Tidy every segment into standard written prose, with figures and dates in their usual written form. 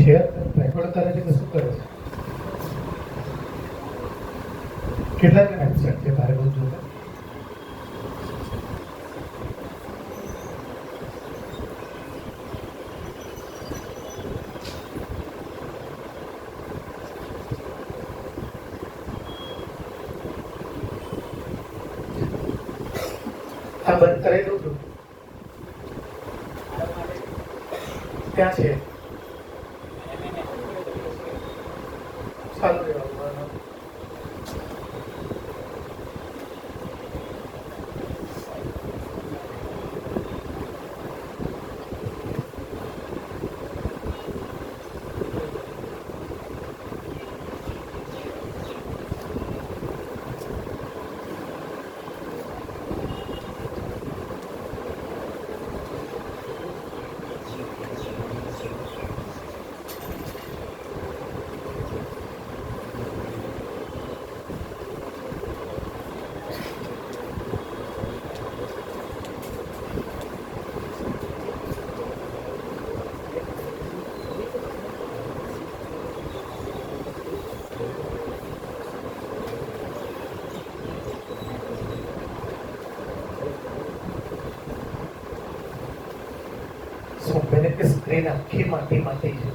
છે રેકોર્ડ કરે છે કે શું કરે છે? કેટલા જણા એબસેન્ટ છે તારે બધું જોતા? આ બંધ કરાવી દઉં છું. ક્યાં છે? ચાલુ રહેવાનું. સોમભાઈને કે સ્ક્રીન આખી માટી છે,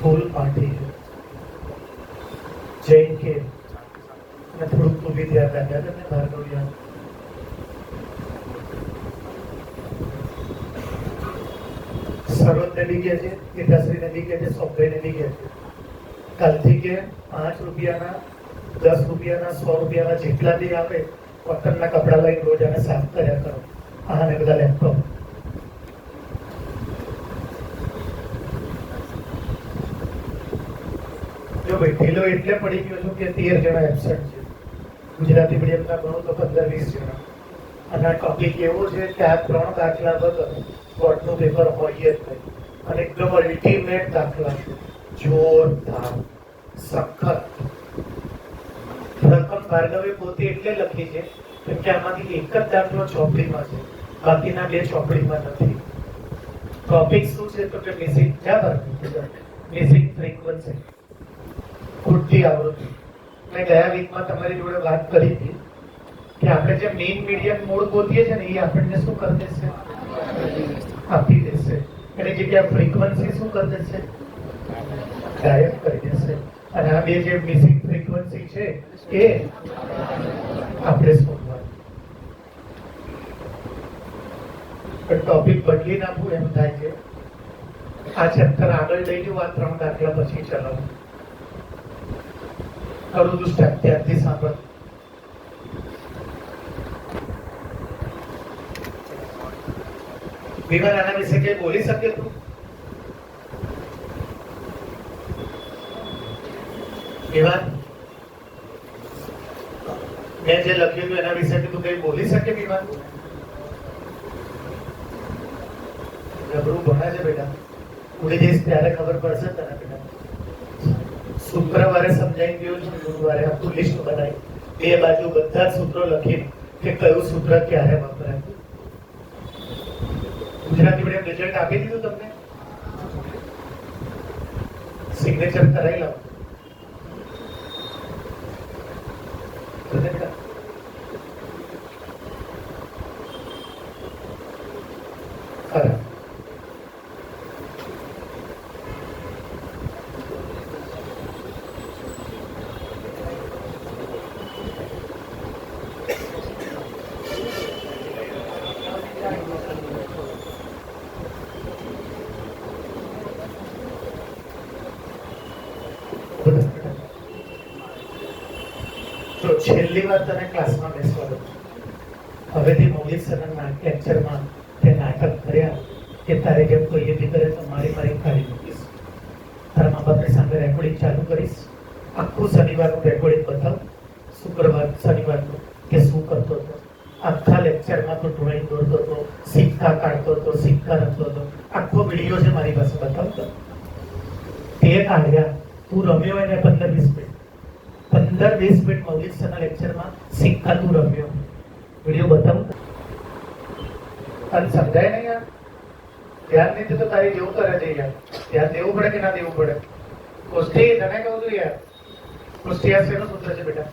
ફૂલ માટી છે. જૈન કે અને થોડુંક તું બી ધ્યાન રાખ્યા તમને ભાર્ગવિયા. સરોજને બી કે છે, ગીતાશ્રીને બી કે છે, સોમભાઈને બી કે છે. કાલથી કે 5 રૂપિયાના 10 રૂપિયાના 100 રૂપિયાના જેટલા બી આવે કોટનના કપડા લઈને રોજ આને સાફ કર્યા કરો. આને બધા લેપટોપ જો ભાઈ ઢીલો એટલે પડી ગયો છું કે 13 જણા એબસેન્ટ છે. ગુજરાતી મીડિયમના ભણો તો 15-20 જણા. અને આ ટોપિક એવો છે કે આ 3 દાખલા વગર બોર્ડનું પેપર હોય જ નહીં. અને એકદમ અલ્ટિમેટ દાખલા છે, જોરદાર, સખત. રકમ ભાર્ગવે પોતે એટલે લખી છે કેમ કે આમાંથી એક જ દાખલો ચોપડીમાં છે, બાકીના 2 ચોપડીમાં નથી. ટોપિક શું છે તો કે મિસિંગ ફ્રીક્વન્સી, ખૂટતી આવૃત્તિ. મેં ગયા વીકમાં તમારી જોડે વાત કરી હતી કે આપણે જે મેઇન મીડિયમ મોડ ગોતીએ છે ને એ આપણને શું કરી દેશે? આપી દેશે. એની જગ્યાએ ફ્રીક્વન્સી શું કરી દેશે? ગાયબ કરી દેશે. અને આ 2 જે મિસિંગ ફ્રીક્વન્સી છે એ આપણે શોધવાનું. પણ ટોપિક બદલી નાખવું એમ થાય છે. આ ચેપ્ટર આગળ લઈ જવું, આ 3 દાખલા પછી ચલાવું. કરું તું સ્ટેપ ત્યારથી સાંભળ. વિવાન આના વિશે કઈ બોલી શકે તું? વિવાન મેં જે લખ્યું હતું એના વિશે તું કઈ બોલી શકે? વિવાન જબરું ભણે છે બેટા. ઉડી જઈશ ત્યારે ખબર પડશે તને બેટા. શુક્રવારે સમજાઈ ગયું છે, ગુરુવારે આખું લિસ્ટ બનાવી 2 બાજુ બધા જ સૂત્રો લખી કે કયું સૂત્ર ક્યારે વપરાય. ગુજરાતી મીડિયમ રિઝલ્ટ આપી દીધું તમને? સિગ્નેચર કરાવી લાવો. ખરા તો છેલ્લી વાર તને ક્લાસમાં બેસવા દઉં. હવેથી મૌલિક સરના લેક્ચરમાં તે નાટક કર્યા કે તારે જેમ કોઈએ બી કરે તો મારી કાઢી મૂકીશ. તારા મા બાપની સામે રેકોર્ડિંગ ચાલુ કરીશ. આખું શનિવારનું રેકોર્ડિંગ બતાવ, શનિવારનું કે શું કરતો હતો. આખા લેક્ચરમાં તો ડ્રોઈંગ દોરતો હતો, સિક્કા કાઢતો હતો, સિક્કા રચતો હતો. આખો વિડીયો છે મારી પાસે, બતાવતો. તે કાઢ્યા. તું રમ્યો હોય ને 15-20 મિનિટ, 15-20 મિનિટ મૌલિક સરના લેક્ચરમાં સિક્કા તું રમ્યો. વિડીયો બતાવું તને સમજાય નહીં? યાર ધ્યાન નથી તો તારી જેવું કરે છે યાર. ધ્યાન દેવું પડે કે ના દેવું પડે? કુસ્તી તને કહું છું યાર, કુસ્તી આ શેનું સૂત્ર છે બેટા?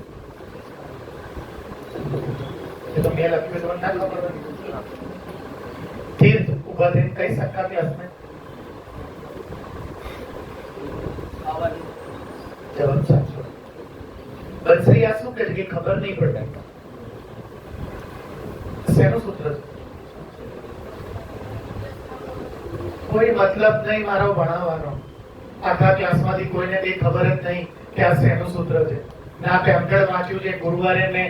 એ તો મેં લખ્યું તમને ના ખબર હોય. તીર્થ ઉભા થઈને કઈ શકતા ક્લાસમાં? જવાબ સાચો. બંસરી આ શું કહે છે કે ખબર નહીં પડે શેનું સૂત્ર છે? કોઈ મતલબ નહીં મારો ભણાવવાનો. આખા ક્લાસમાંથી કોઈને કઈ ખબર જ નહીં કે આ શેનું સૂત્ર છે. ના પેમ્પલેટ વાંચ્યું છે. ગુરુવારે મેં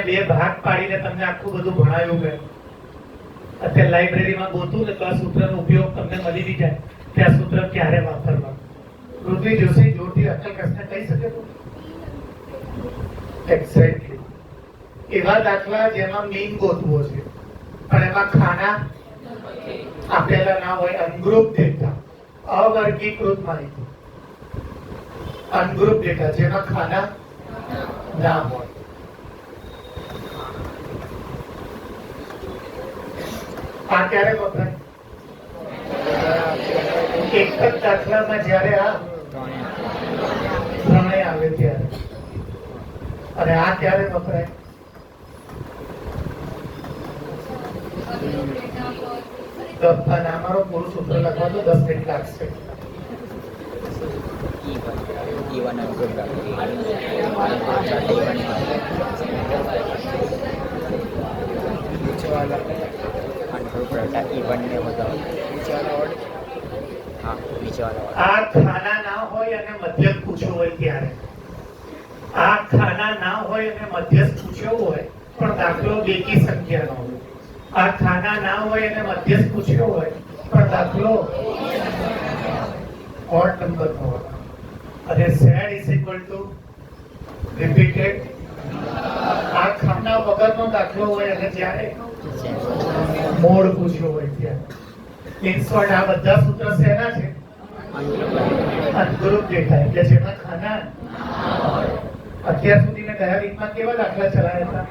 2 ભાગ પાડીને તમને આખું બધું ભણાવ્યું મેં. અત્યારે લાઇબ્રેરીમાં ગોતું ને તો આ સૂત્રનો ઉપયોગ તમને મળી બી જાય કે આ સૂત્ર ક્યારે વાપરવા. પૃથ્વી જોશી જોરથી અચલ કસને કહી શકે તો એક્ઝેક્ટલી એવા દાખલા જેમાં મીન ગોતવો છે પણ એમાં ખાના આપેલા ના હોય. અનગ્રુપ ડેટા, અવર્ગીકૃત માહિતી, અનગ્રુપ ડેટા જેમાં ખાના ના હોય. આ ક્યારે વપરાય? એક જ દાખલામાં જ્યારે આ ત્રણેય આવે ત્યારે. અને આ ક્યારે વપરાય? અને અમારો પૂરું સૂત્ર લખવા તો 10 મિનિટ લાગશે. આ ખાના ના હોય અને મધ્યસ્થ પૂછ્યો હોય ત્યારે. આ ખાના ના હોય અને મધ્યસ્થ પૂછ્યો હોય પણ દાખલો બેકી સંખ્યાનો હોય. આ ખાના ના હોય અને મધ્યસ્થ પૂછ્યો હોય પણ દાખલો ઓડ નંબરનો હોય. અને Z is equal to repeated. આ ખાના વગરનો દાખલો હોય અને જ્યારે મોડ પૂછ્યો હોય ત્યારે. ઇન શોર્ટ આ બધા સૂત્ર શેના છે? અનગ્રુપ ડેટા એટલે જેમાં ખાના. અત્યાર સુધી મેં ગયા વીકમાં કેવા દાખલા ચલાવ્યા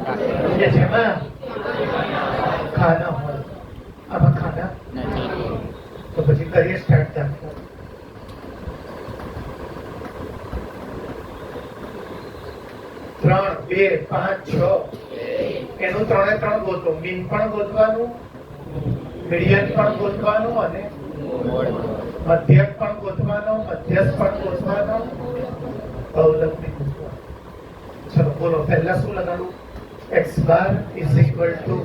હતા કે જેમાં ખાના હોય. આમાં ખાના તો પછી કરીએ સ્ટાર્ટ દાખલા. ત્રણ, બે, 5, 6 એનું 3 ગોતો. મીન પણ ગોતવાનું, મીડિયન પણ ગોતવાનું અને મધ્યક પણ ગોતવાનો, મધ્યસ્થ પણ ગોતવાનો, બહુલક બી ગોતવાનો. ચલો બોલો પહેલા શું લગાડું? x bar is equal to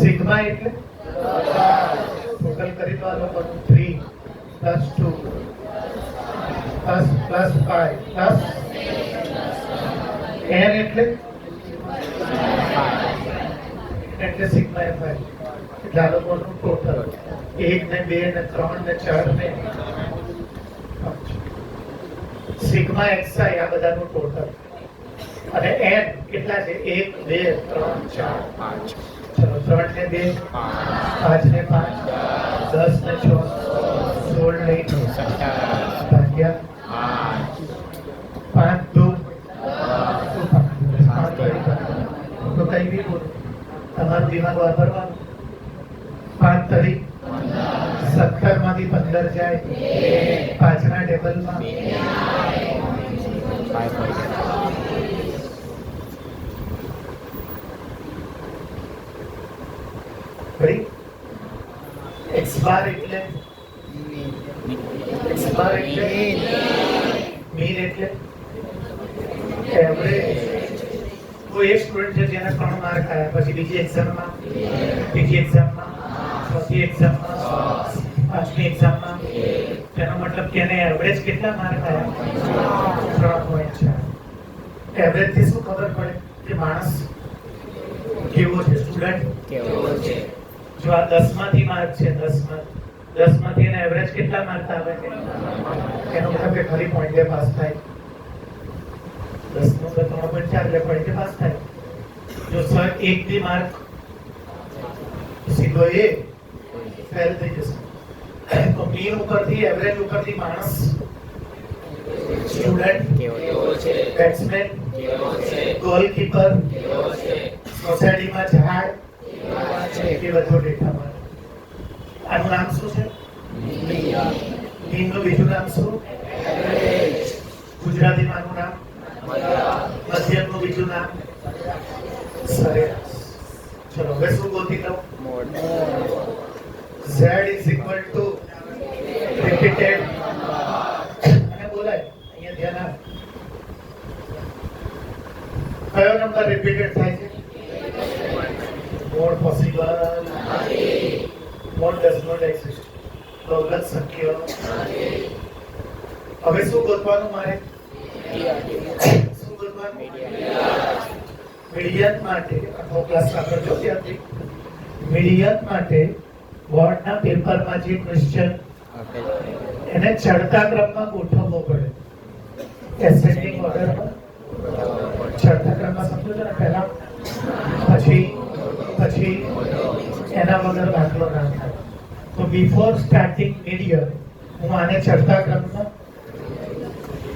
sigma એટલે ટોટલ કરી દો આ લોકોનું 3 + 2 + 5 n એટલે સિગ્મા f એટલે આ લોકોનું ટોટલ 1 ને 2 ને 3 ને 4 ને 5 સિગ્મા xi આ બધાનું ટોટલ. અને n કેટલા છે? 1 2 3 4 5. ચલો 3 ને 2 5 ને 5 10 ને 6 16 ને 17 ભાગ્યા 5 2 તો કઈ બી બોલો તમારું દિમાગ વાપરવાનું. 5 તારીખ 17 માંથી 15 જાય 5 ના ટેબલમાં x બાર એટલે મીન એટલે એવરેજ. કોઈ એક સ્ટુડન્ટ છે જેને 3 માર્ક આવ્યા પછી બીજી એક્ઝામમાં, ત્રીજી એક્ઝામમાં, ચોથી એક્ઝામમાં, પાંચમી એક્ઝામમાં, તેનો મતલબ કે એને એવરેજ કેટલા માર્ક આવ્યા? 3.4. એવરેજ થી શું ખબર પડે કે માણસ કેવો છે, સ્ટુડન્ટ કેવો છે? જો આ 10 માંથી માર્ક છે, 10 માંથી એને એવરેજ કેટલા માર્ક આવે છે? એનો મતલબ કે ખરી પોઈન્ટે પાસ થાય. 10 નો 3.4 એટલે પોઈન્ટે પાસ થાય. જો સર એક બી માર્ક સીધો એ ફેલ થઈ જશે. તો મીન ઉપરથી એવરેજ ઉપરથી માણસ સ્ટુડન્ટ કેવો છે, બેટ્સમેન કેવો છે, ગોલકીપર કેવો છે, સોસાયટીમાં ઝાડ થી વધુ ડેટા મળે. આનું નામ શું છે? મીનનું બીજું નામ શું? ગુજરાતીમાં આનું નામ? મધ્યમનું બીજું નામ? સરેરાશ. ચલો હવે શું ગોતી લઉં? Z is equal to repeated અને બોલાય અહીંયા ધ્યાન આપ. કયો નંબર રિપીટેડ થાય છે? More possible. More does not exist. Problem શક્ય નથી. હવે શું ગોતવાનું મારે? શું ગોતવાનું? મીડિયન માટે આખો ક્લાસ આગળ જો ત્યાંથી મીડિયન માટે બોર્ડના પેપરમાં જે ક્વેશ્ચન એને ચડતા ક્રમમાં ગોઠવવો પડે. એસેન્ડિંગ ઓર્ડરમાં ચડતા ક્રમમાં સમજો છો ને, પહેલા પછી એના વગર દાખલો ના થાય. તો બિફોર સ્ટાર્ટિંગ મીડિયમ હું આને ચડતા ક્રમમાં,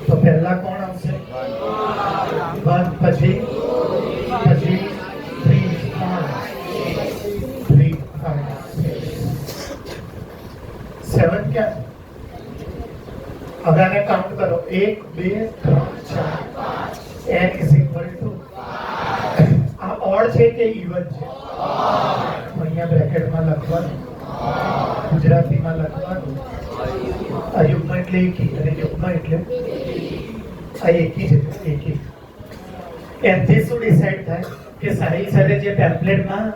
તો પહેલા કોણ આવશે? 1, પછી 3, 5, 7 ક્યાં? હવે આને કાઉન્ટ કરો. 1, 2, 3, 4. n is equal to આ ઓડ છે કે ઇવન છે? અહીંયા બ્રેકેટમાં લખવાનું, ગુજરાતીમાં લખવાનું. અયુગ્મ એટલે એકી અને યુગ્મ એટલે આ એકી છે. એકી. એમથી શું ડિસાઈડ થાય કે સાહિલ સરે જે ટેમ્પલેટમાં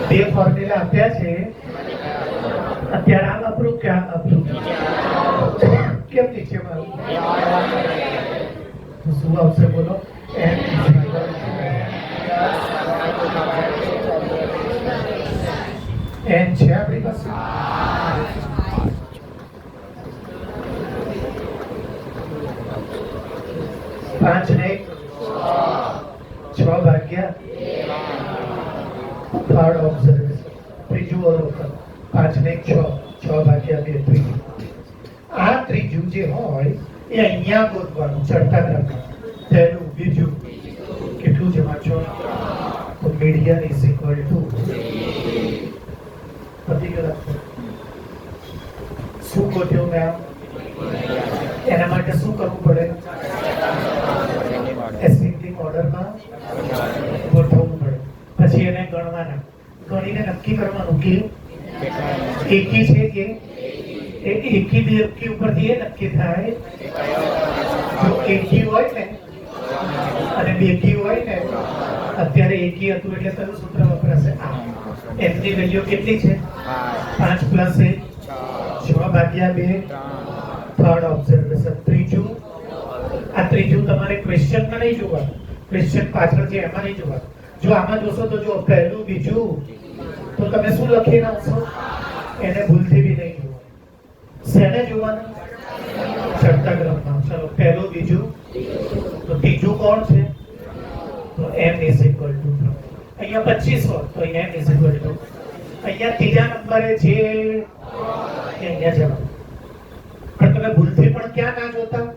બે ફોર્મ્યુલા આપ્યા છે અત્યારે આ વાપરું કે આ વાપરું? કેમ નીચે મારું? તો શું આવશે બોલો? n છે આપણી પાસે. પાંચ ને 6 ભાગ્યા થર્ડ ઓબ્ઝર્વેશન, ત્રીજું અવલોકન. 5 ને 6 ભાગ્યા 2 ત્રીજું. આ ત્રીજું જે હોય એ અહીંયા ગોતવાનું ચડતા ક્રમમાં. પહેલું, બીજું, કેટલું છે વાંચો? તો મીડિયન ઇઝ ઇક્વલ ટુ પતી ગયું. શું ગોત્યું મેં? એના માટે શું કરવું પડે? એસેન્ડિંગ ઓર્ડરમાં ગોઠવવું પડે. પછી એને ગણવાના, ગણીને નક્કી કરવાનું કે એકી છે કે એકી બેકી ઉપરથી એ નક્કી થાય. જો એકી હોય ને અને બેકી હોય ને, અત્યારે એકી હતું એટલે કયું સૂત્ર વપરાશે? એમની વેલ્યુ કેટલી છે? 5 + 1 6 ભાગ્યા 2 થર્ડ ઓબ્ઝર્વેશન. ત્રીજું, આ ત્રીજું તમારે ક્વેશ્ચનમાં નહીં જોવાનું, ક્વેશ્ચન પાછળ છે એમાં નહીં જોવાનું. જો આમાં જોશો તો જો પહેલું, બીજું, તો તમે શું લખીને આવશો? એને ભૂલથી બી નહીં જોવાનું. શેને જોવાનું? ચડતા ક્રમમાં. ચલો પહેલું, બીજું, તો ત્રીજું કોણ છે? તો m is equal to 3. અહીંયા 25 હોત તો અહીંયા m is equal to, અહીંયા ત્રીજા નંબરે છે અહીંયા જવાબ. પણ તમે ભૂલથી પણ ક્યાં ના જોતા?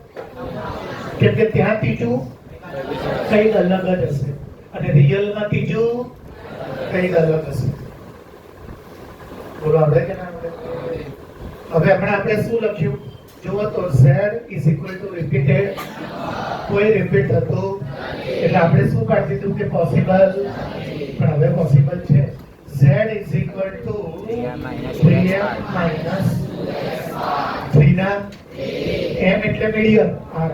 કેમ કે ત્યાં ત્રીજું કઈક અલગ જ હશે અને રિયલમાં ત્રીજું કઈક અલગ હશે. બોલો આવડે કે ના આવડે? હવે હમણાં આપણે શું લખ્યું જુઓ તો? z is equal to repeated. કોઈ રિપીટ થતું એટલે આપણે શું કાઢી દીધું કે પોસિબલ, પણ હવે પોસિબલ છે. z is equal to 3m minus 3 ના m એટલે મીડિયમ, r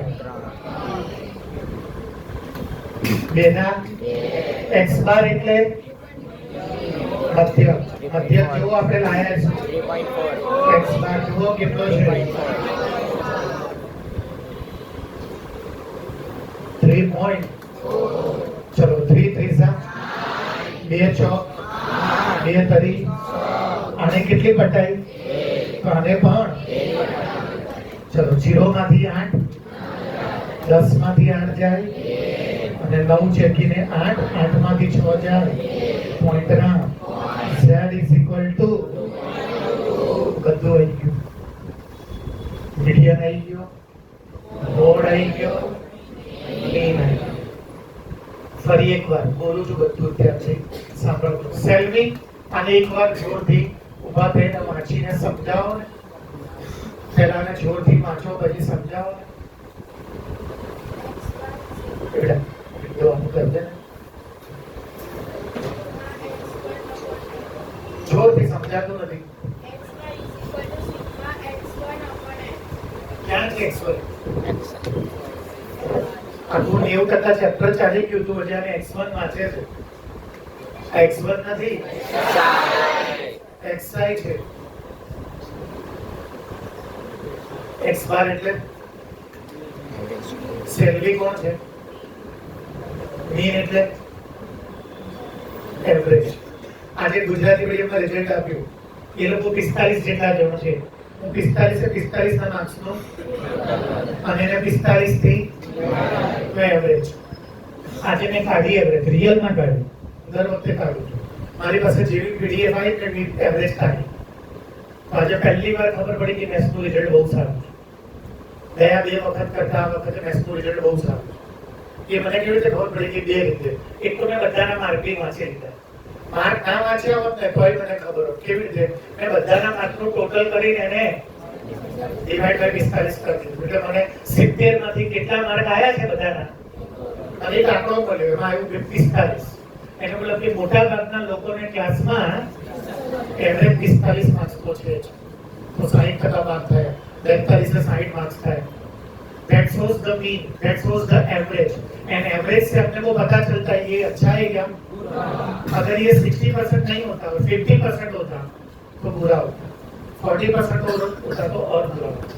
2 ના x બાર એટલે મધ્યમ. મધ્યમ જો આપણે લાયા છે 3.4. x બાર જુઓ કેટલો છે? 3.4. ચલો 3 3 2 ચોક 2 તરી. આને કેટલી પટાઈ? તો આને પણ. ચલો 0 માંથી 8, 10 માંથી 8 જાય અને 9 ચેકીને 8, 8 માંથી 6 જાય. પોઈન્ટ ના z is equal to બધું આવી ગયું. મીડિયન આવી ગયો, બોર્ડ આવી ગયો, mean આવી ગયો. ફરી એકવાર બોલું છું બધું ત્યાંથી સાંભળો. સેલ્વિંગ આને એકવાર જોરથી ઊભા થઈને વાંચીને સમજાવો ને. પહેલાને જોરથી વાંચો પછી સમજાવો ને. બેટા વિડિયો ઓન કર દે. જોરથી સમજાતું નથી. ક્યાં છે x1? આખું 90% ચેપ્ટર ચાલી ગયું તું હજી આને x1 વાંચે છે. આ x1 નથી, xi છે. x બાર એટલે સેલરી કોણ છે? મીન એટલે એવરેજ. આજે ગુજરાતી મીડિયમમાં રિઝલ્ટ આપ્યું એ લોકો 45 જેટલા જણો છે. 45 ના માર્ક્સ નો અને એને 45 થી એવરેજ. આજે મેં કાઢી એવરેજ, રિયલ માં કાઢી, દર વખતે કાઢું છું. મારી પાસે જેવી પીડીએફ આવી એટલે મેં એવરેજ કાઢી. આજે પહેલી વાર ખબર પડી કે મેથ્સનું રિઝલ્ટ બહુ સારું છે. ગયા 2 વખત કરતા આ વખતે મેથ્સનું રિઝલ્ટ બહુ સારું છે. એ મને કેવી રીતે ખબર પડી કે 2 રીતે. એક તો મેં બધાના માર્કિંગ વાંચી લીધા. માર્ક ના વાંચ્યા હોત ને તોય મને ખબર હોત. કેવી રીતે? મેં બધાના માર્કનું ટોટલ કરીને એને ડિવાઇડ બાય 45 કરી દીધું. એટલે મને 70 માંથી કેટલા માર્ક આવ્યા છે બધાના અને એક આંકડો મળ્યો, એમાં આવ્યું 45. એનો મતલબ કે મોટા ભાગના લોકોને ક્લાસમાં એવરેજ 45 માર્ક્સ તો છે જ. તો 60% માર્ક થયા. 42 से 60 मार्क्स था. That shows the mean, that shows the average. And average से अपने को पता चलता है ये अच्छा है क्या बुरा. अगर ये 60% नहीं होता और 50% होता तो बुरा होता, 40% होता तो और बुरा होता.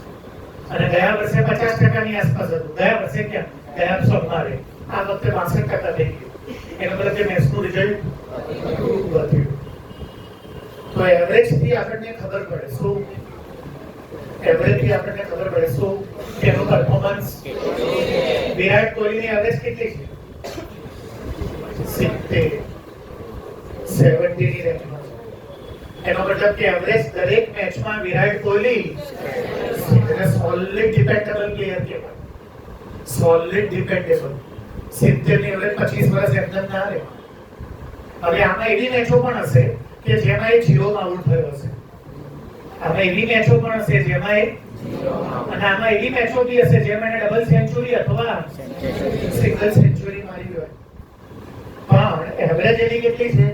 અને ગયા વર્ષે 50% ની આસપાસ હતું. ગયા વર્ષે क्या ગયા સોમવારે આ વખતે 62% થઈ ગયું. એનો મતલબ કે મેથ્સનું રિઝલ્ટ વધ્યું. તો એવરેજ થી આપણને ખબર પડે શું એવરેજ થી આપણને ખબર પડે શું તેનું પરફોર્મન્સ. વિરાટ કોહલીની એવરેજ કેટલી છે? 70 ની રેન્જમાં. એનો મતલબ કે એવરેજ દરેક મેચમાં Virat Kohli solid dependable player કહેવાય. Solid dependable. 70 ની એવરેજ 25 વર્ષ એમનેમ ના રહે. હવે આમાં એવી મેચો પણ હશે કે જેમાં એ 0 માં આઉટ થયો હશે. આમાં એવી મેચો પણ હશે જેમાં અને આમાં એવી મેચો બી હશે જેમાં એને ડબલ સેન્ચુરી અથવા સિંગલ સેન્ચુરી મારી હોય. પણ એવરેજ એની કેટલી છે?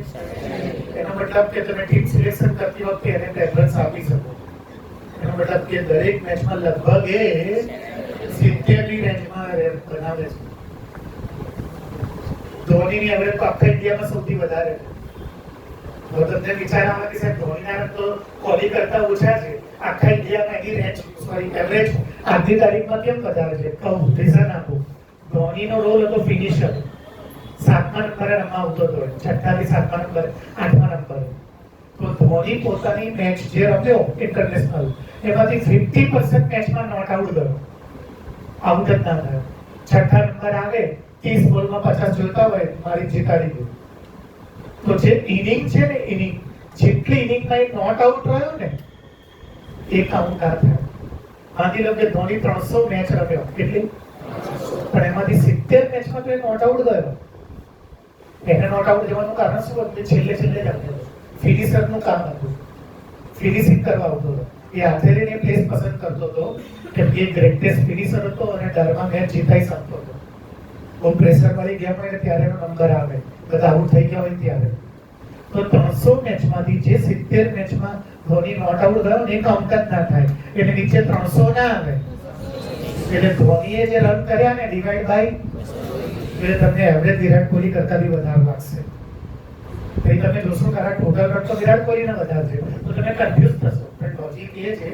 એનો મતલબ કે તમે ટીમ સિલેક્શન કરતી વખતે એને પ્રેફરન્સ આપી શકો. એનો મતલબ કે દરેક મેચમાં લગભગ એ 70 ની રેન્જમાં બનાવે છે. ધોનીની એવરેજ તો આખા ઇન્ડિયામાં સૌથી વધારે છે. તમને વિચાર આવે કે સાહેબ ધોનીના રન તો કોહલી કરતા ઓછા છે, આખા ઇન્ડિયામાં એની રેન્જ એવરેજ આજની તારીખમાં કેમ વધારે છે? કહું રીઝન આપું. ધોનીનો રોલ હતો ફિનિશર. 7મા નંબરે રમવા આવતો હતો, 6થા થી 7મા નંબરે, 8મા નંબરે. તો ધોની પોતાની મેચ જે રમ્યો ઇન્ટરનેશનલ એમાંથી 50% મેચમાં નોટ આઉટ ગયો, આઉટ જ ના થયો. 6થા નંબર આવે 30 બોલમાં 50 જોઈતા હોય મારી જીતાડી ગયું. તો જે ઇનિંગ છે ને ઇનિંગ જેટલી ઇનિંગમાં એ નોટ આઉટ રહ્યો ને એ કાઉન્ટ ના થાય. માની લો કે ધોની 300 મેચ રમ્યો, કેટલી? પણ એમાંથી 70 મેચમાં તો એ નોટ આઉટ ગયો. એને નોટ આઉટ જવાનું કારણ શું હતું? છેલ્લે જ રમ્યો. ફિનિશરનું કામ હતું, ફિનિશિંગ કરવા આવતો હતો. એ હાથે લઈને પ્લેસ પસંદ કરતો હતો કે એ ગ્રેટેસ્ટ ફિનિશર હતો અને ડરમાં મેચ જીતાઈ શકતો હતો. બહુ પ્રેશર વાળી ગેમ હોય ને ત્યારે એનો નંબર આવે, બધા આઉટ થઈ ગયા હોય ત્યારે. તો 300 મેચમાંથી જે 70 મેચમાં ધોની નોટ આઉટ ગયો ને એ કાઉન્ટ જ ના થાય. એટલે નીચે 300 ના આવે. એટલે ધોનીએ જે રન કર્યા ને ડિવાઈડ બાય, એટલે તમને એવરેજ વિરાટ કોહલી કરતા બી વધારે લાગશે. પછી તમે જોશો કે આ ટોટલ રન તો વિરાટ કોહલીના વધારે છે તો તમે કન્ફ્યુઝ થશો. પણ લોજિક એ છે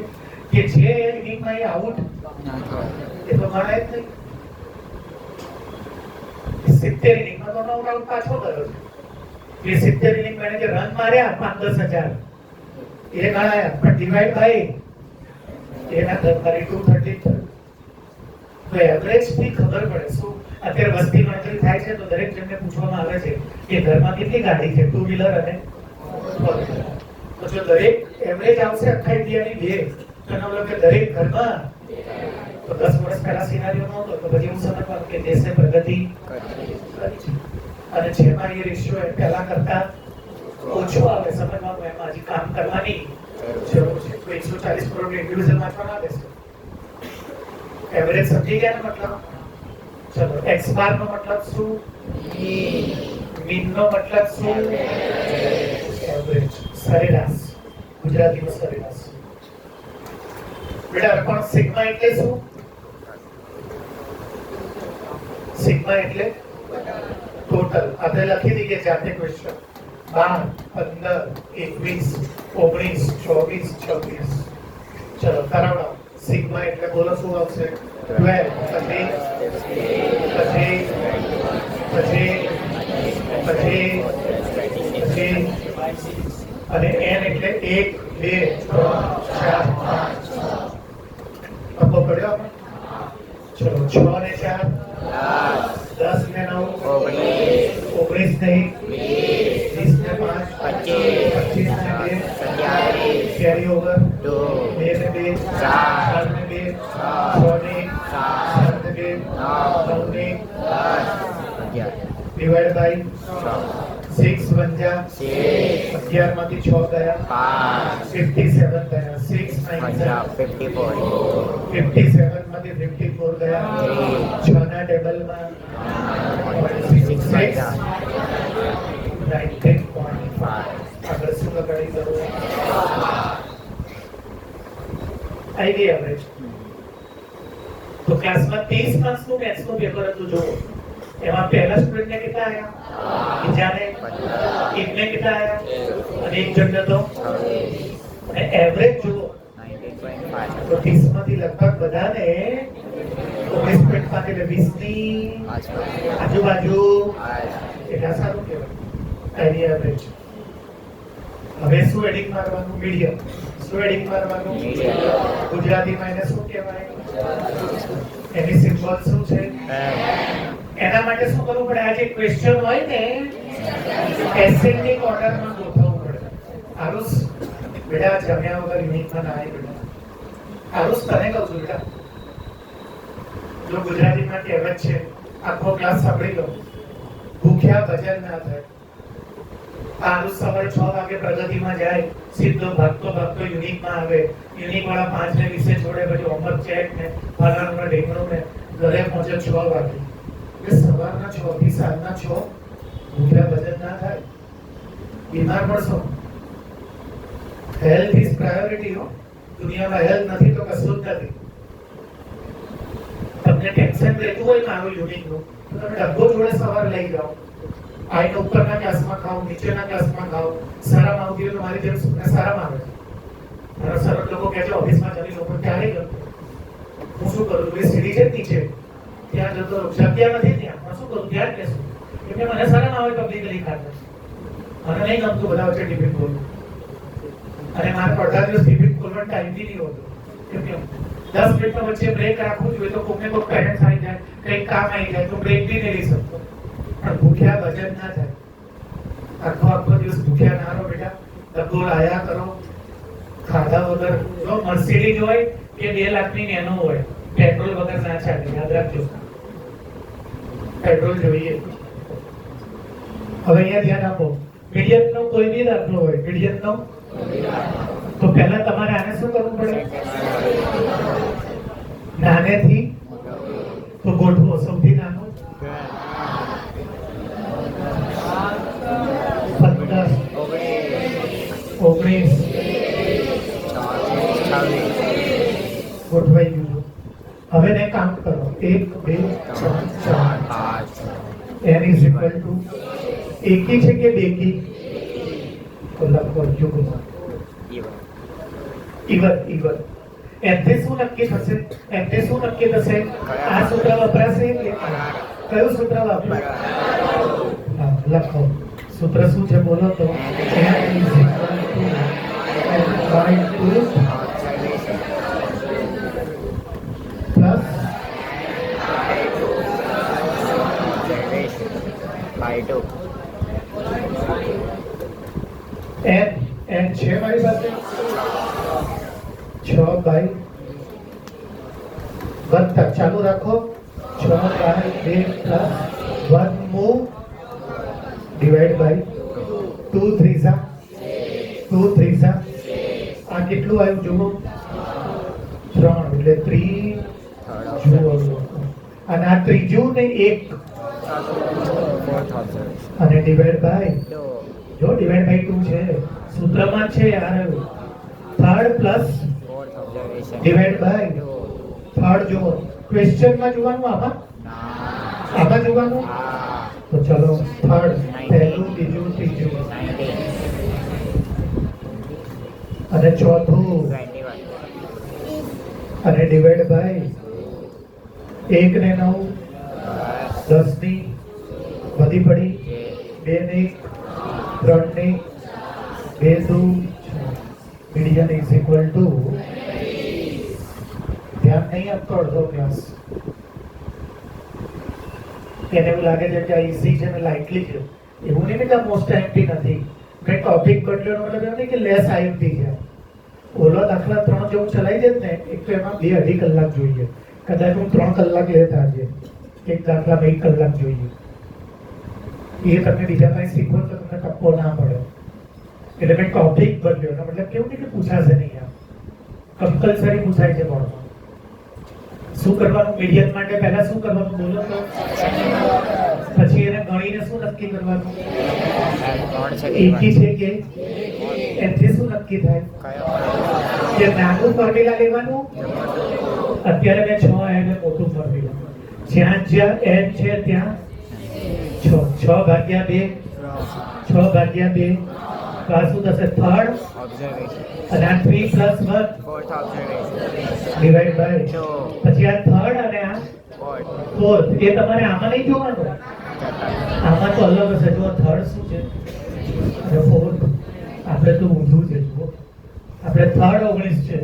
કે જે ઇનિંગમાં એ આઉટ એ તો ગણાય જ નહીં. 70 ઇનિંગમાં તો નોટ આઉટ પાછો ગયો છે. એ 70 ઇનિંગમાં એને જે રન માર્યા 5-10 હજાર એ ગણાયા, પણ ડિવાઈડ બાય એના 230. તો એવરેજ થી ખબર પડે શું. અત્યારે વસ્તી ગણતરી થાય છે તો દરેક જણને પૂછવામાં આવે છે કે ઘરમાં કેટલી ગાડી છે, 2 વ્હીલર અને 4 વ્હીલર. તો જો દરેક એવરેજ આવશે આખા ઇન્ડિયાની 2 તો એનો મતલબ કે દરેક ઘરમાં તો 10 વર્ષ પહેલા સિનારીઓ નહોતો તો પછી એવું સમજવાનું કે દેશે પ્રગતિ કરી છે. અને જેમાં એ રેશિયો પહેલા કરતા ઓછો આવે સમજવામાં, એમાં હજી કામ કરવાની જરૂર છે. તો 140 કરોડ ઇન્ડિવિડ્યુઅલ માં ના બેસો. એવરેજ સમજી ગયા ને મતલબ? ચલો, x બાર નો મતલબ શું? મીન નો મતલબ શું? એવરેજ, સરેરાશ. ગુજરાતીમાં સરેરાશ. બેટા પણ સિગ્મા એટલે શું? સિગ્મા એટલે ટોટલ. આપણે લખી દઈએ જાતે ક્વેશ્ચન. 12, 15, 21, 19, 24, 26. ચલો કરાવડાવો. સિગ્મા એટલે બોલો શું આવશે? 12, પછી અને n એટલે 1, 2, 3, 4, 5, 6. નંબર પડ્યો આપણે? ચલો 6 ને 4 10 ને 9 19 ને 20 ને 5 25 ને 2 કેરી ઓવર 2 ને 2 4 ને 2 6 ને 7 ને 2 9 ને 10 ડિવાઇડ બાય 6 બન્યા 11 માંથી 6 ગયા 57 ગયા 6 9 54 57 માંથી 54 ગયા 6 ના ટેબલ માં 19.5 આગળ શું લગાડી દો? આવી ગઈ એવરેજ. તો ક્લાસમાં 30 માર્ક્સ નું મેથ્સ નું પેપર હતું. જો એમાં પહેલા સ્ટુડન્ટ ને કેટલા આવ્યા? બીજાને એકને કેટલા આવ્યા? અને એક જણ તો એવરેજ જુઓ તો 30 માંથી લગભગ બધાને 19.5 એટલે 20 ની આજુબાજુ. એટલા સારું કહેવાય એની એવરેજ. હવે શું એડિંગ મારવાનું? મીડિયમ. શું એડિંગ મારવાનું? ગુજરાતીમાં એને શું કહેવાય? એની સિમ્બોલ શું છે? એના માટે શું કરવું પડે? આ જે ક્વેશ્ચન હોય ને એસેન્ડિંગ ઓર્ડરમાં ગોઠવવું પડે. આરુષ બેટા જમ્યા વગર યુનિટમાં ના આવી બેટા. આરુષ તને કહું છું બેટા, જો ગુજરાતીમાં કહેવત છે, આખો ક્લાસ સાંભળી લો, ભૂખ્યા ભજન ના થાય. આરુષ સવારે 6 વાગે પ્રગતિમાં જાય, સીધો ભાગતો યુનિકમાં આવે, યુનિક વાળા 5 ને 20 છોડે, પછી હોમવર્ક ચેક ને ફલાણું ને ઢેકણું ને ઘરે પહોંચે 6 વાગે. સવારના 6 થી સાંજના 6 ભૂખ્યા ભજન ના થાય, બીમાર પડશો. Health is priority. હો, દુનિયામાં હેલ્થ નથી તો કશું જ નથી. તમને ટેન્શન રહેતું હોય મારું યુનિકનું, તો તમે ડબ્બો જોડે સવારે લઈ જાઓ. આઈને ઉપરના ક્લાસમાં ખાઓ, નીચેના ક્લાસમાં ખાઓ. શરમ આવતી હોય તો મારી જેમ શરમ આવે છે. મારા સર લોકો કહે છે ઓફિસમાં જમી લોકો ક્યારે ગયો? હું શું કરું? એ સીડી છે નીચે, ત્યાં જતો જગ્યા નથી, ત્યાં શું કરું? ત્યાં જ બેસું. કેમ કે મને શરમ આવે પબ્લિકલી ખાતા. મને નહીં ગમતું બધા વચ્ચે ટિફિન બોલવું. અને મારે અડધા દિવસ ટિફિન ખોલવાનો ટાઈમ બી નહીં હોતો. કેમ કે 10 મિનિટનો વચ્ચે બ્રેક રાખવું જોઈએ તો કોઈને કોઈ પેરેન્ટ્સ આવી જાય, કંઈક કામ આવી જાય તો બ્રેક બી નહીં લઈ શકતો. પણ ભૂખ્યા ભજન ના થાય. આખો દિવસ ભૂખ્યા ના રહો બેટા. ડબ્બો લાયા કરો, ખાધા વગર. જો મર્સિડીઝ હોય કે 2 લાખની નેનો હોય, પેટ્રોલ વગર ના ચાલે. યાદ રાખજો, પેટ્રોલ જોઈએ. હવે અહીંયા ધ્યાન આપો, મીડિયમ નો કોઈ બી દાખલો હોય, મીડિયમ નો તો પહેલા તમારે આને શું કરવું પડે? નાનેથી તો ગોઠવો. સૌથી નાનો 15, 19 ગોઠવાઈ ગયું. હવે ને કાઉન્ટ કરો. 1 2 3 4 n is equal to એકી છે કે બેકી? તો લખો યુગમાં ઇવન. એમથી શું નક્કી થશે? એમથી શું નક્કી થશે? આ સૂત્ર વપરાશે કે કયું સૂત્ર વાપર્યું? લખો. સૂત્ર શું છે બોલો તો? n is equal to n/2 plus by2 n છે મારી પાસે 6 બાય વત્તા ચાલુ રાખો 6 by 2 plus 1 move divide by two three આ કેટલું આવ્યું જુઓ 3 એટલે 3 જુઓ અને આ ત્રીજું ને 1 અને ડિવાઈડ બાય જો ડિવાઈડ બાય 2 છે સૂત્રમાં છે યાર third plus divide by third જુઓ ક્વેશ્ચનમાં જોવાનું આમાં જોવાનું તો ચલો થર્ડ પહેલું બીજું ત્રીજું અને ચોથું અને ડિવાઈડ બાય 1 ને 9 10 ની વધી પડી 2 ને 3 ને 2 2 મીડિયન ઇઝ ઇક્વલ ટુ ધ્યાન નહીં આપતો અડધો અભ્યાસ એને એવું લાગે છે કે આ ઈઝી છે ને લાઇટલી છે એવું નહીં કે આ મોસ્ટ આઈએમપી નથી મેં ટોપિક બદલ્યો મતલબ એમ નહીં કે લેસ આઈએમપી છે ઓલો દાખલા 3 જેવું ચલાવી દે ને એક તો એમાં 2-2.5 કલાક જોઈએ કદાચ હું 3 કલાક લેતા આજે એક દાખલામાં 1 કલાક જોઈએ એ તમને બીજા પાસે શીખવો તો તમને ટપ્પો ના પડે એટલે મેં ટોપિક બદલ્યો મતલબ કેવું નહીં કે પૂછાશે નહીં આમ કમ્પલસરી પૂછાય છે બોર્ડમાં શું કરવાનું મીડિયન માટે પહેલા શું કરવાનું બોલો તો પછી એને ગણીને શું નક્કી કરવાનું એકી છે કે એથી શું નક્કી થાય કે નાનું ફોર્મ્યુલા લેવાનું અત્યારે મેં 6 એટલે મોટું ફોર્મ્યુલા જ્યાં n છે ત્યાં 6 ભાગ્યા 2 તો આ શું થશે થર્ડ અને આ 3 પ્લસ 1 ડિવાઈડ બાય પછી આ થર્ડ અને આ ફોર્થ એ તમારે આમાં નહીં જોવાનું આમાં તો અલગ હશે જો થર્ડ શું છે અને ફોર્થ આપણે તો ઊંધું છે જુઓ આપણે થર્ડ 19 છે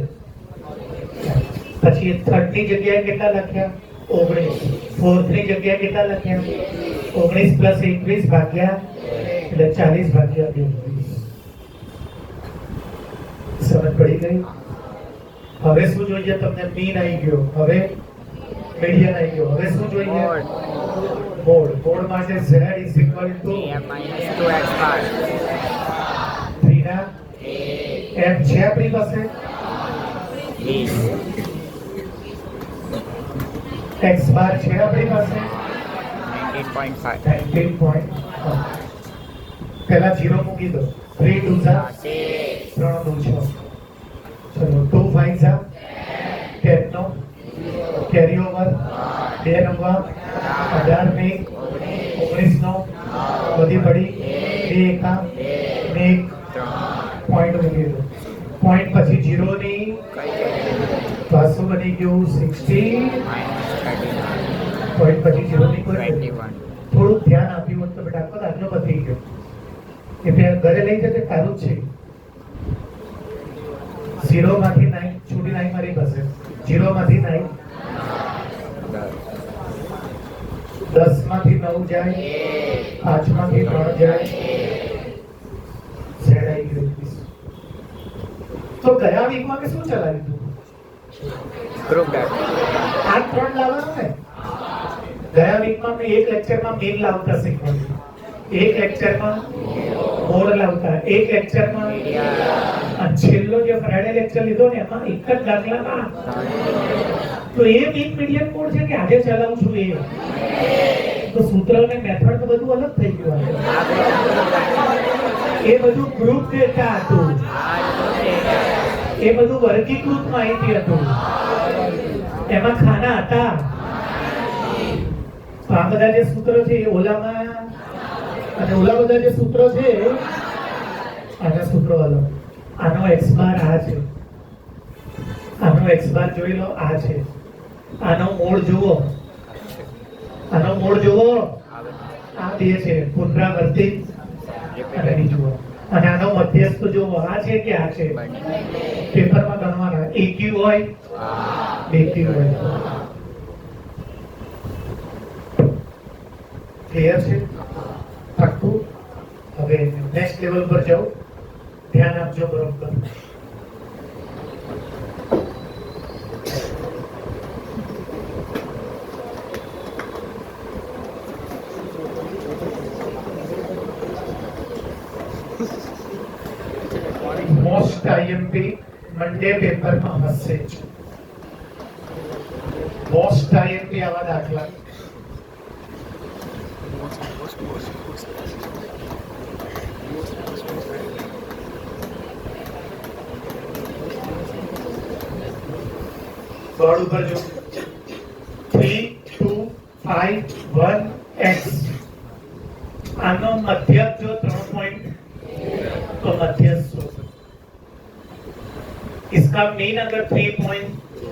પછી થર્ડ ની જગ્યાએ કેટલા લખ્યા 19 ફોર્થ ની જગ્યાએ કેટલા લખ્યા 19 પ્લસ 21 ભાગ્યા એટલે 40 ભાગ્યા 22 સમજ પડી ગઈ હવે શું જોઈએ તમને મીન આવી ગયો હવે મીડિયન આવી ગયો હવે શું જોઈએ મોડ માટે z ઇઝ ઇક્વલ ટુ 3 ના m છે આપણી પાસે x બાર છે આપણી પાસે 19.5 પહેલા 0 મૂકી દો 3 2 3 2 6 ચલો 2 5 જા 10 નો કેરી ઓવર 2 નંબર 18 ને 19 નો વધી પડી 2 એકા ને 1 પોઈન્ટ મૂકી દો પોઈન્ટ પછી 0 ની પાછું બની ગયું 60 પોઈન્ટ પછી 0 ની કોઈ થોડું ધ્યાન આપ્યું હોત તો બેટા આખો દાખલો પતી ગયો એટલે ઘરે લઈ જશે તારું જ છે 0 માંથી 9 છૂટી 9 મારી પાસે 0 માંથી 9 10 માંથી 9 જાય 5 માંથી 3 જાય z આવી ગયું 21 તો ગયા વીકમાં મેં શું ચલાવ્યું હતું ગ્રુપ ડેટ આ 3 લાવવાનું ને ગયા વીકમાં મેં એક લેક્ચરમાં મીન લાવતા શીખવાડ્યું એક લેક્ચરમાં મોડ લાવતા એક લેક્ચરમાં અને છેલ્લો જે ફ્રાઈડે લેક્ચર લીધો ને એમાં એક જ દાખલામાં તો એ મીન મીડિયમ મોડ છે કે આજે ચલાવું છું એ તો સૂત્ર અને મેથડ તો બધું અલગ થઈ ગયું એ બધું ગ્રુપ ડેટા હતું એ બધું વર્ગીકૃત માહિતી હતું એમાં ખાના હતા આ બધા જે સૂત્રો છે એ ઓલામાં અને ઓલા બધા જે સૂત્રો છે આના સૂત્રો અલગ આનો x બાર આ છે આનો x બાર જોઈ લો આ છે આનો મોડ જુઓ આ બે છે પુનરાવર્તિત અને બીજું અને આનો મધ્યસ્થ જુઓ આ છે કે આ છે પેપરમાં ગણવાના AQ હોય BQ હોય ક્લિયર છે પાક્કું હવે નેક્સ્ટ લેવલ પર જાઓ ધ્યાન આપજો બરોબર મોસ્ટ આઈએમપી મંડે પેપરમાં હશે જ. મોસ્ટ આઈએમપી આવા દાખલા. બોર્ડ ઉપર જો 3 2 5 1 x આનો મધ્યક જો 3 पॉइंट तो मध्यस्थ हो. इसका मीन अगर 3 पॉइंट तो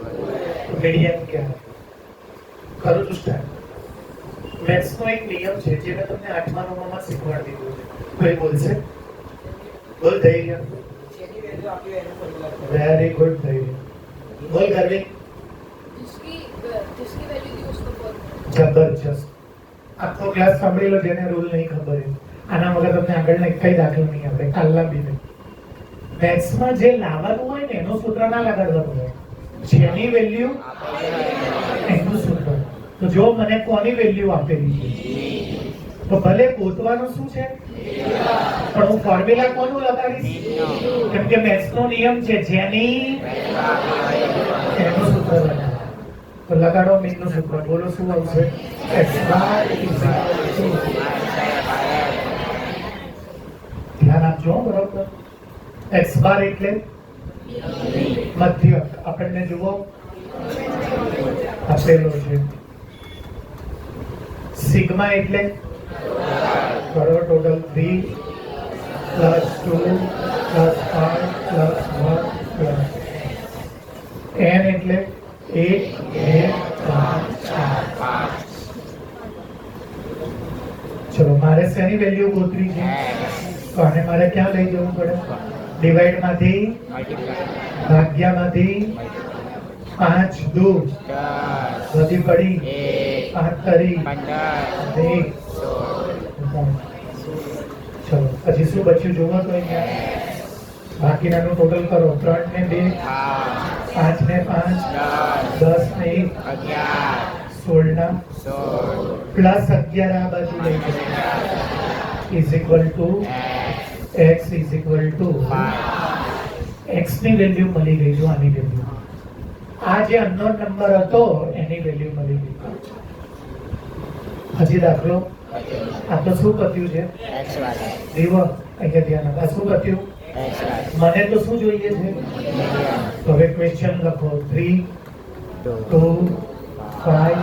मीडियन क्या है? करो तो स्टार्ट. मैथ्स નો એક નિયમ છે જે મેં તમને 8મા 9માં શીખવાડી દીધું છે. કોઈ બોલશે? બોલ ધૈર્ય. વેરી ગુડ ધૈર્ય. બોલ ગર્વિંગ. जिसकी वैल्यू थी उसको बोल. જબરજસ્ત. આખો ક્લાસ સાંભળી લો જેને રૂલ નહીં ખબર હોય. આના વગર તમને આગળના એકઈ દાખલો નહીં આવડે. કાલના બી નહીં. મેથ્સમાં જે લાવવાનું હોય ને એનું સૂત્ર ના લગાડવાનું હોય. જેની વેલ્યુ એનું સૂત્ર. તો જો મને કોની વેલ્યુ આપેલી છે તો ભલે ગોતવાનું શું છે પણ હું ફોર્મ્યુલા કોનું લગાડીશ? કેમ કે મેથ્સનો નિયમ છે જેની એનું સૂત્ર લગાડો. તો લગાડો મીનનું સૂત્ર. બોલો શું આવશે? x બાર ધ્યાન આપજો બરોબર. x બાર એટલે મધ્યક. આપણને જુઓ આપેલો છે. સિગ્મા એટલે કરો total 3 plus 2 plus 5 plus 1 plus n એટલે 1 2 3 4 ચલો મારે શેની વેલ્યુ ગોતવી છે? તો આને મારે ક્યાં લઈ જવું પડે? ડિવાઇડ માંથી ભાગ્યામાંથી 5 2 વધી પડી 5 તરી 2 ચલો પછી શું બચ્યું જોવો તો અહીંયા બાકીનાનું ટોટલ કરો. 3 ને 2 5 ને 5 10 ને 1 16 ના પ્લસ 11 આ બાજુ લઈ જવું is equal two x is equal two x ની વેલ્યુ મળી ગઈ. જો આની વેલ્યુ આ જે અનનોન નંબર હતો એની વેલ્યુ મળી ગઈ. હજી દાખલો આ તો શું પત્યું છે? દીવો અહીંયા ધ્યાન આપો. આ શું પત્યું? મને તો શું જોઈએ છે? તો હવે ક્વેશ્ચન લખો 3 2 5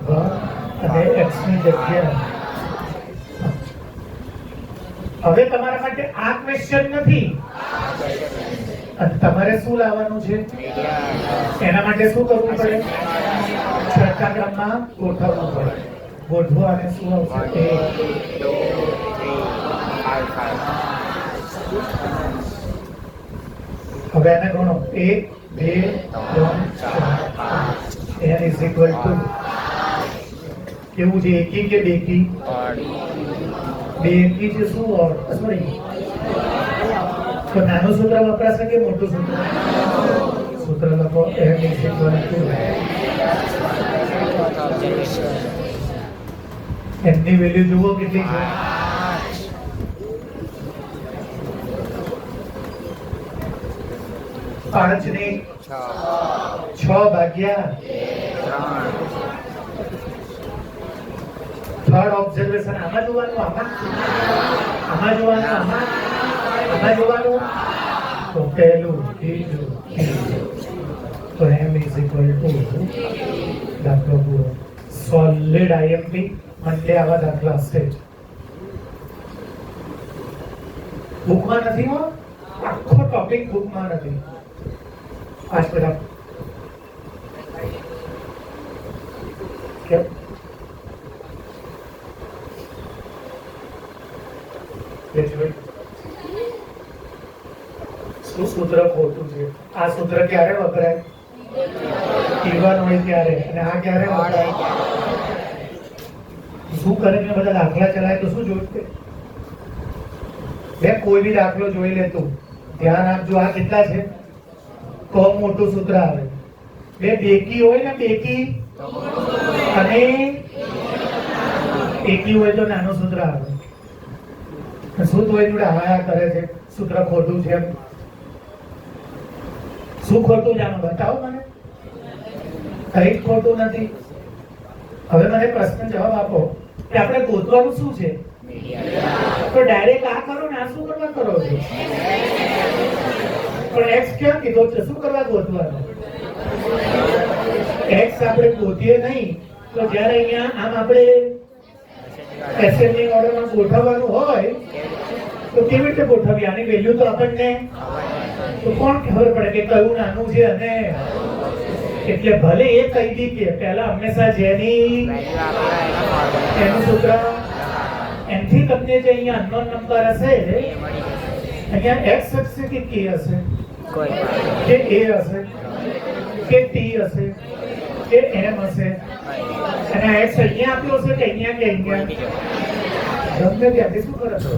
1 અને x ની જગ્યા. હવે તમારા માટે આ ક્વેશ્ચન નથી અને તમારે શું લાવવાનું છે? એના માટે શું કરવું પડે? છઠ્ઠા ક્રમમાં ગોઠવવું પડે. ગોઠવો અને શું આવશે? 1 2 3 4 5 હવે આને ગણો 1 2 3 4 5 n ઇઝ ઇક્વલ ટુ કેવું છે? એકી કે બેકી? બે એકી છે. શું ઓર? સોરી તો નાનું સૂત્ર વપરાશે કે મોટું સૂત્ર? સૂત્ર લખો n is equal two n ની વેલ્યુ જુઓ કેટલી છે? 5 ને 6 ભાગ્યા 3rd ઓબ્ઝર્વેશન. આમાં જોવાનું, આમાં જોવાનું, આમાં જોવાનું. તો પહેલું ત્રીજું તો m ઇઝ ઇક્વલ ટુ દાખલો પૂરો. સોલિડ આઈએમપી મંડે આવા દાખલા હશે જ. બુકમાં નથી હો. આખો ટોપિક બુકમાં નથી. પાંચ બધા કેમ શું સૂત્ર ખોટું છે? આ સૂત્ર ક્યારે વપરાય? ઈવન હોય ત્યારે. અને આ ક્યારે વપરાય? શું કરે છે? બધા દાખલા ચલાય તો શું જોયું? બે કોઈ બી દાખલો જોઈ લે તું ધ્યાન આપજો. આ કેટલા છે? તો મોટું સૂત્ર આવે. બે બેકી હોય ને, બેકી અને એકી હોય તો નાનું સૂત્ર આવે. શું તો જોડે હાયા કરે છે? સૂત્ર ખોટું છે એમ શું ખોટું છે આમાં બતાવો મને. કઈ જ ખોટું નથી. હવે મને પ્રશ્ન જવાબ આપો કે આપણે ગોતવાનું શું છે? તો ડાયરેક્ટ આ કરો ને આ શું કરવા કરો છો? પણ એક્સ ક્યાં કીધો છે? શું કરવા ગોતવાનું? એક્સ આપણે ગોતીએ નહીં તો જ્યારે અહીંયા આમ આપણે એસેન્ડિંગ ઓર્ડરમાં ગોઠવવાનું હોય તો કેવી રીતે ગોઠવીએ? આની વેલ્યુ તો આપણને તો કોણ ખબર પડે કે કયું નાનું છે? અને એટલે ભલે એ કહી દી કે પહેલા હંમેશા જેની એનું સૂત્ર એમથી તમને જે અહીંયા અનનોન નંબર હશે અહીંયા એક્સ હશે કે કે હશે કે એ હશે કે ટી હશે કે એમ હશે અને એક્સ અહીંયા આપ્યો હશે કે અહીંયા કે અહીંયા ગમે ત્યાંથી શું કરે છે?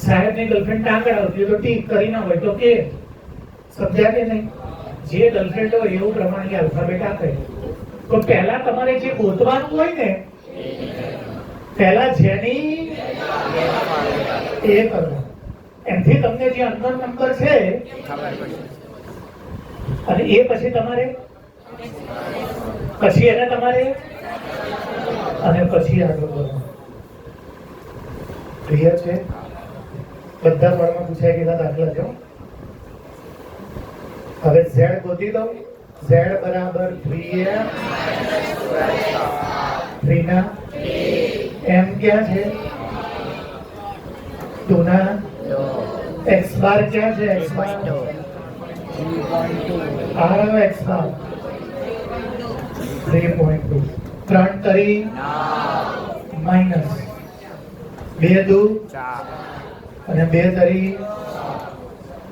સાહેબની ગર્લફ્રેન્ડ ટાંગડ આવતી હોય તો ટી કરી ના હોય તો કે સમજ્યા કે નહીં? જે ગર્લફ્રેન્ડ હોય એવું પ્રમાણે આલ્ફાબેટ આપે. તો પહેલા તમારે જે ગોતવાનું હોય ને પહેલા જેની એ કરવું. એમથી તમને જે અનનોન નંબર છે અને એ પછી તમારે પછી એને તમારે અને પછી આગળ કરવું. ક્લિયર છે? બધા વર્ગમાં પૂછાઈ ગયેલા દાખલા છે. હવે z ગોતી દઉં. z બરાબર 3m 3 ના m ક્યાં છે? 2 ના x બાર ક્યાં છે? x બાર r x બાર 3.2 3 કરી માઇનસ 2 દુ અને 2 તરી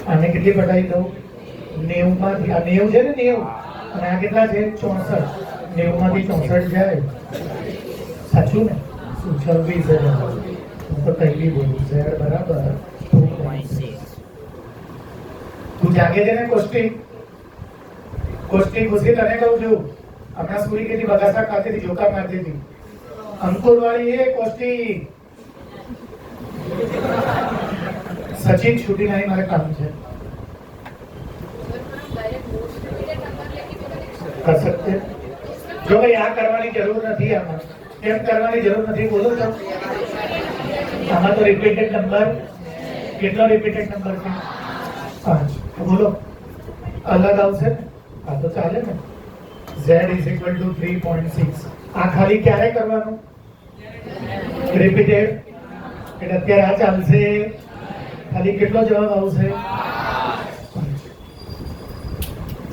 આને કેટલી પટાઈ દઉં? 90 માંથી આ 90 છે ને 90 અને આ કેટલા છે? 64. 90 માંથી 64 જાય સાચું ને? શું 26 છે? હું તો કઈ બોલું z બરાબર 2.6. તું જાગે છે ને કોષ્ટી ખુશી તને કહું છું. હમણાં સૂરી કેટલી બગાસા ખાતી હતી, જોકા મારતી હતી. અંકુર વાળી એ કોષ્ટી સચિન છૂટી નહીં, મારે કામ છે. कर सकते जो भाई आ करवानी जरूर नहीं आमा केम करवानी जरूर नहीं बोलो तो आमा तो रिपीटेड नंबर कितना रिपीटेड नंबर है 5 तो बोलो अलग આવશે આ તો ચાલે ને z = 3.6 આ ખાલી ક્યારે કરવાનું રિપીટેડ એટલે અત્યારે આ ચાલશે ખાલી કેટલો જવાબ આવશે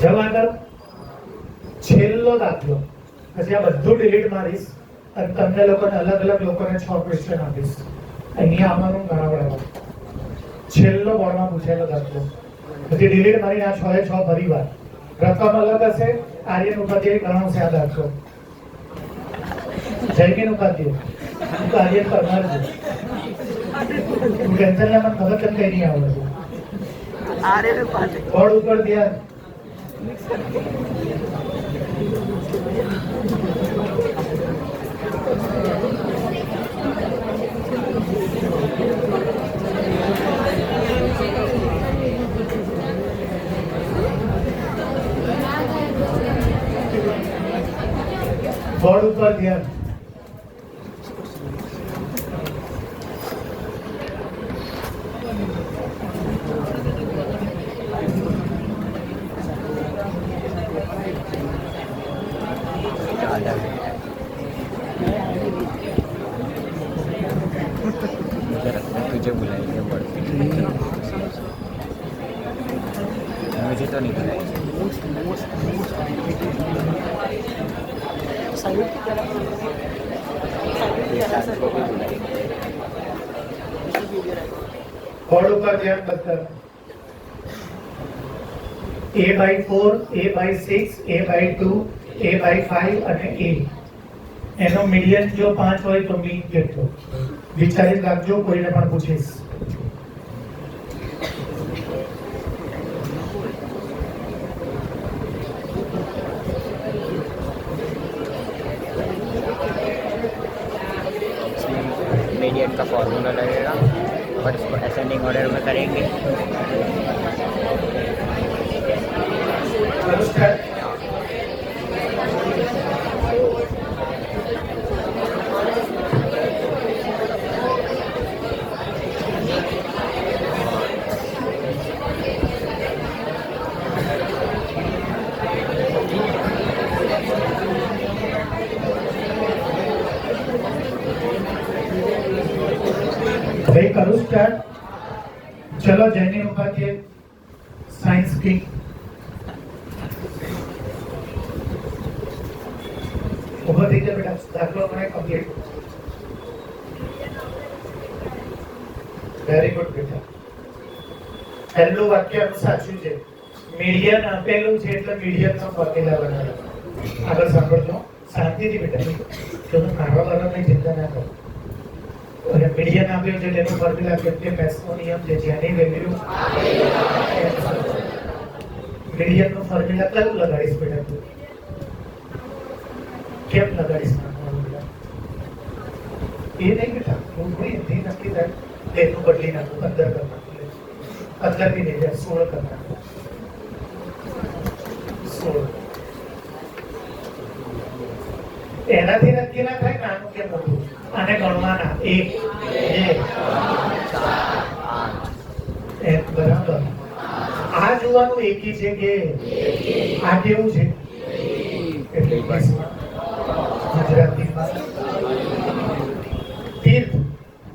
જવાબ છેલ્લો દાખલો પછી આ બધું ડિલીટ મારીશ અને તમને લોકોને અલગ અલગ લોકોને 6 ક્વેશ્ચન આપીશ અહીંયા અમારું ગણાવડાવવાનું છેલ્લો બોર્ડમાં પૂછેલો દાખલો પછી ડિલીટ મારીને આ 6 એ 6 ફરી વાર રકમ અલગ હશે આર્યન ઉપાધ્યાય ગણાવશે આ દાખલો જયમીન ઉપાધ્યાય આર્યન કરનાર છે તું ટેન્શન લે મને ખબર કેમ કઈ નહીં આવડે આર્યન ઉપાધ્યાય બોર્ડ ઉપર ધ્યાન બોર્ડ ઉપર ધ્યાન तुझे बुलाएंगे मुझे तो नहीं बुलाएंगे બોર્ડ ઉપર ધ્યાન બધા a/4 a/6 a/2 a/5 અને a એનો મીડિયન જો 5 હોય તો મીન કેટલો વિચારી રાખજો કોઈને પણ પૂછીશ मीडियन का फॉर्मूला लगेगा और इसको असेंडिंग ऑर्डर में करेंगे કરું સ્ટાર્ટ? भाई करूँ स्टार्ट? चलो जैनी उपाध्याय साइंस की उभा થઈ જા બેટા, દાખલો મને કમ્પ્લીટ. વેરી ગુડ બેટા. પહેલું વાક્ય સાચું છે. મીડિયન આપેલું છે એટલે મીડિયનનો ફોર્મ્યુલા બનાવો. આગળ સાંભળજો શાંતિથી બેટા, તમે મારવા વાળાની ચિંતા ના કરો. અને મીડિયન આપ્યું છે તેનું ફોર્મ્યુલા કેમ કે મેથ્સનો નિયમ છે જેની વેલ્યુ મીડિયનનો ફોર્મ્યુલા કયું લગાડીશ બેટા તું? કેમ લગાડીશ? એ નહીં બેટા, હું કોઈ એથી નક્કી થાય તેનું બદલી નાખું, 15 કરી નાખું. 15 થી નહીં 16 કરી નાખું. 16 એનાથી નક્કી ના થાય નાનું કે મોટું. આને ગણવાના 1 2 બરાબર. આ જોવાનું એકી છે કે આ કેવું છે? એટલે ગુજરાતીમાં તીર્થ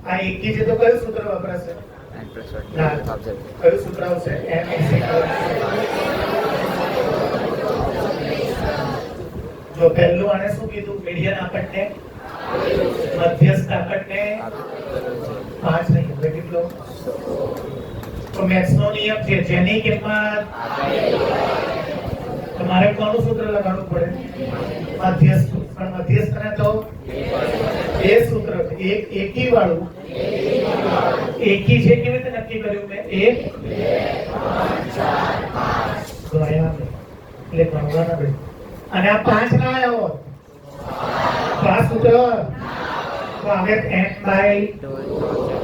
આ એકી છે તો કયું સૂત્ર વપરાશે? કયું સૂત્ર આવશે? m જો પહેલું આને શું કીધું? મીડિયન આપણને મધ્યસ્થ આપણને 5 નહીં હવે કેટલો? તો મેથ્સનો નિયમ છે જેની કિંમત તમારે કોનું સૂત્ર લગાડવું પડે? મધ્યસ્થ. પણ મધ્યસ્થને તો એ સૂત્ર છે એક એકી વાળું. એકી છે કેવી રીતે નક્કી કર્યું મેં? 1 2 3 4 5 એટલે ગણવાના બે. અને આ 5 ના આવ્યો 5 સૂત્ર તો હવે n/2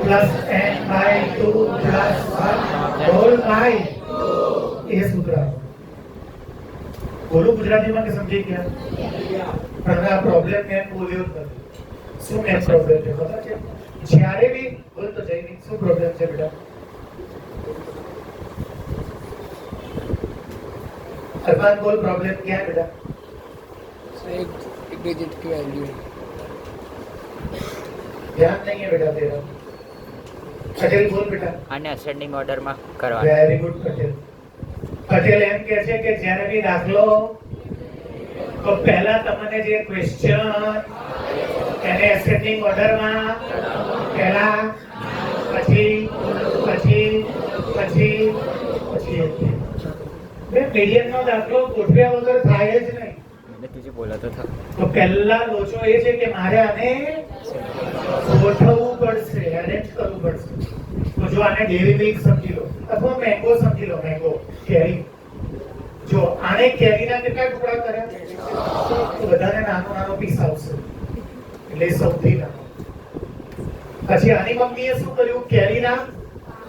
plus n/2 plus 1 whole by એ સૂત્ર. બોલું ગુજરાતીમાં કે સમજી ગયા? પણ આ પ્રોબ્લેમ મેં બોલ્યો જ નથી. શું મેં પ્રોબ્લેમ છે ખબર છે? જ્યારે બી બોલ તો જઈને શું પ્રોબ્લેમ છે બેટા? અરબાન બોલ પ્રોબ્લેમ ક્યાં બેટા? एक डिजिट की वैल्यू ध्यान नहीं है बेटा तेरा. पटेल बोल बेटा. આને અસેન્ડિંગ ઓર્ડરમાં કરવાનું. Very good Patel. પટેલ એમ કહે છે કે જ્યારે બી દાખલો તો પહેલા તમને જે ક્વેશ્ચન એને એસેન્ડિંગ ઓર્ડરમાં પહેલા પછી પછી પછી પછી બે મીડિયનનો દાખલો ગોઠવ્યા વગર થાય જ નહીં. મેં તુજે બોલા તો થા. તો પહેલા લોચો એ છે કે મારે આને ગોઠવવું પડશે, અરેન્જ કરવું પડશે. તો જો આને ડેરી મિલ્ક સમજી લો અથવા મેંગો સમજી લો, મેંગો કેરી. જો આને કેરીના કેટલા ટુકડા કર્યા? તો બધાને નાનો નાનો પીસ આવશે એટલે સૌથી નાનો. પછી આની મમ્મીએ શું કર્યું? કેરીના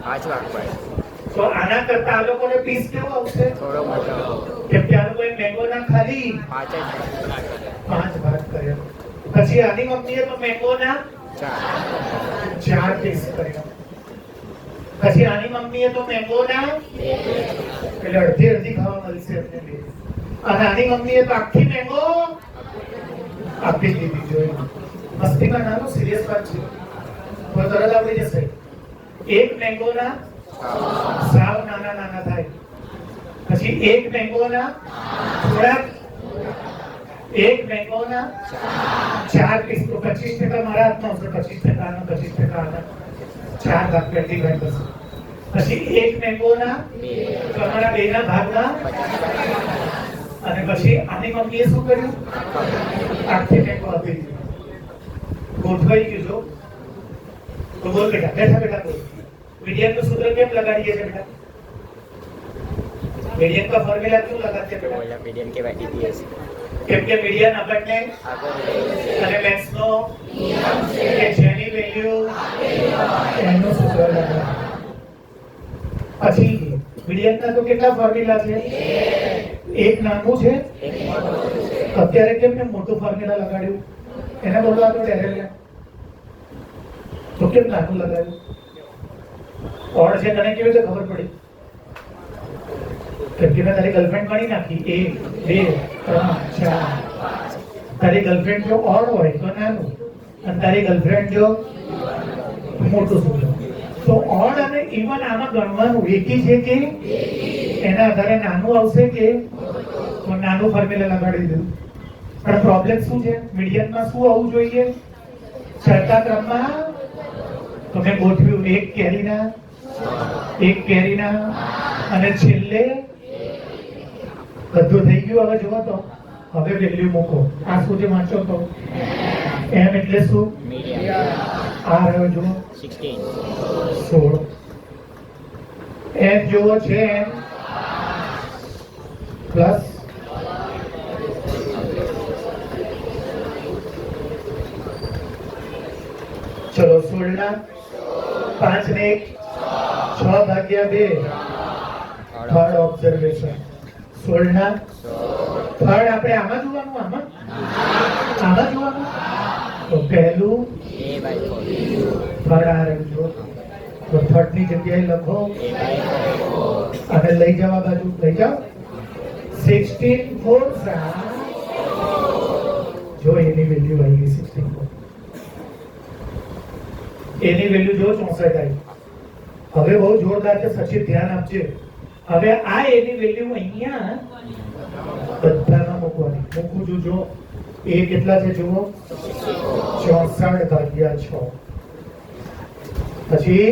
5 ભાગ પાડે. તો આના કરતા આ લોકોને પીસ કેવો આવશે? થોડો મોટો. કેમ કે આ લોકોએ મેંગોના ખાલી 5 ભાગ કર્યા. પછી આની મમ્મીએ તો મેંગોના 4 પીસ કર્યા. પછી આની મમ્મીએ તો મેંગોના એટલે અડધી અડધી ખાવા મળશે એમને બે. અને આની મમ્મીએ તો આખી મેંગો આપી દીધી. જોઈ મસ્તીમાં નાનો સિરિયસ વાત છે તો તરત આવડી જશે. એક મેંગોના સાવ નાના નાના થાય. પછી એક મેંગોના થોડાક એક મેંગોના 4 પીસ. તો 25% મારા હાથમાં આવશે, 25% આના 25% આના 4 ભાગ પેટી ભાગ થશે. પછી એક મેંગોના તમારા બેના ભાગના. અને પછી આની મમ્મીએ શું કર્યું? આખી મેંગો આપી દીધી. ગોઠવાઈ ગયું. જો તો બોલ બેટા, બેઠા બેઠા બોલ. मीडियन सूत्र કેમ લગાડીએ છે બેટા? मीडियन का फॉर्मूला क्यों लगाते हैं बेटा? बोला मीडियन के वैल्यू दिए છે. કેમ કે મીડિયન આપણને અને મેથ્સ નો નિયમ છે કે જેની વેલ્યુ એનું સૂત્ર લગાડો. પછી મીડિયન ના તો કેટલા ફોર્મ્યુલા છે? એક નાનું છે એક મોટું છે. અત્યારે કેમ મેં મોટું ફોર્મ્યુલા લગાડ્યું એને બોલો આપણે ડાયરેક્ટ તો કેમ નાનું લગાડ્યું ઓડ છે તને કેવી રીતે ખબર પડી કેમ કે મેં તારી ગર્લફ્રેન્ડ ગણી નાખી 1 2 3 4 તારી ગર્લફ્રેન્ડ જો ઓડ હોય તો નાનું અને તારી ગર્લફ્રેન્ડ જો મોટું શું તો ઓડ અને ઇવન આમાં ગણવાનું એકી છે કે એના આધારે નાનું આવશે કે તો નાનું ફોર્મ્યુલા લગાડી દીધું પણ પ્રોબ્લેમ શું છે મીડિયમમાં શું આવવું જોઈએ ચડતા ક્રમમાં તો મેં ગોઠવ્યું એક કેરીના અને છેલ્લે બધું થઈ ગયું હવે જુઓ તો હવે વેલ્યુ મૂકો આ સુધી વાંચો તો એમ એટલે શું મીડિયમ આ રહ્યો જુઓ 16 16 એમ જુઓ છે એમ પ્લસ ચલો 16 ના 5 ને 1 6 ભાગ્યા 2 થર્ડ ઓબ્ઝર્વેશન 16 ના થર્ડ આપણે આમાં જોવાનું આમાં જોવાનું તો પહેલું a/4 થર્ડ આ રહ્યું જો તો થર્ડ ની જગ્યાએ લખો a/4 અને લઈ જવા બાજુ લઈ જાઓ 16 4 જો એની વેલ્યુ આવી ગઈ 16 એની વેલ્યુ જો 64 આવી હવે બહુ જોરદાર છે સચિન ધ્યાન આપજે હવે આ એની વેલ્યુ અહીંયા બધામાં મૂકવાની મૂકું છું જો એ કેટલા છે જુઓ 64 ભાગ્યા 6 પછી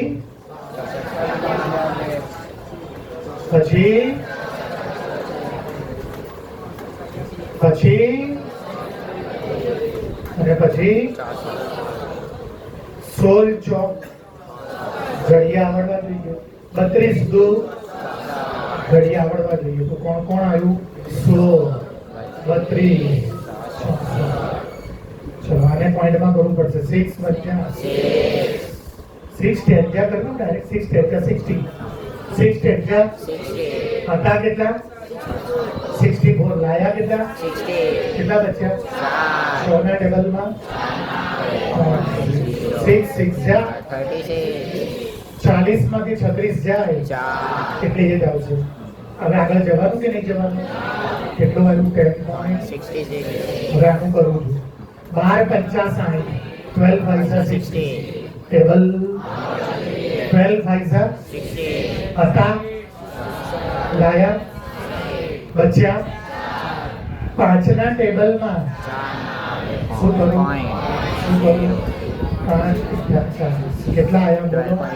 અને પછી 16 ચોક ઘડિયા આવડવા જોઈએ 32 દો ઘડિયા આવડવા જોઈએ તો કોણ કોણ આવ્યું 16 32 ચલો આને પોઈન્ટમાં કરવું પડશે 6 વચ્ચા 6 ટેન્જા કરવું ડાયરેક્ટ 6 ટેન્જા 60 6 ટેન્જા 60 હતા કેટલા 64 લાયા કેટલા 60 કેટલા બચ્યા 6 ના ટેબલમાં 6 6 જા 36 40 માંથી 36 જાય 4 એટલે એ જ આવશે હવે આગળ જવાનું કે નહીં જવાનું કેટલું આવ્યું 10 પોઈન્ટ 66 હવે આનું કરું છું 12 50 60 12 5 60 ટેબલ 12 5 60 હતા લાયા બચ્યા 5 ના ટેબલમાં શું કરું શું કરું 5 કેટલા આયા બોલો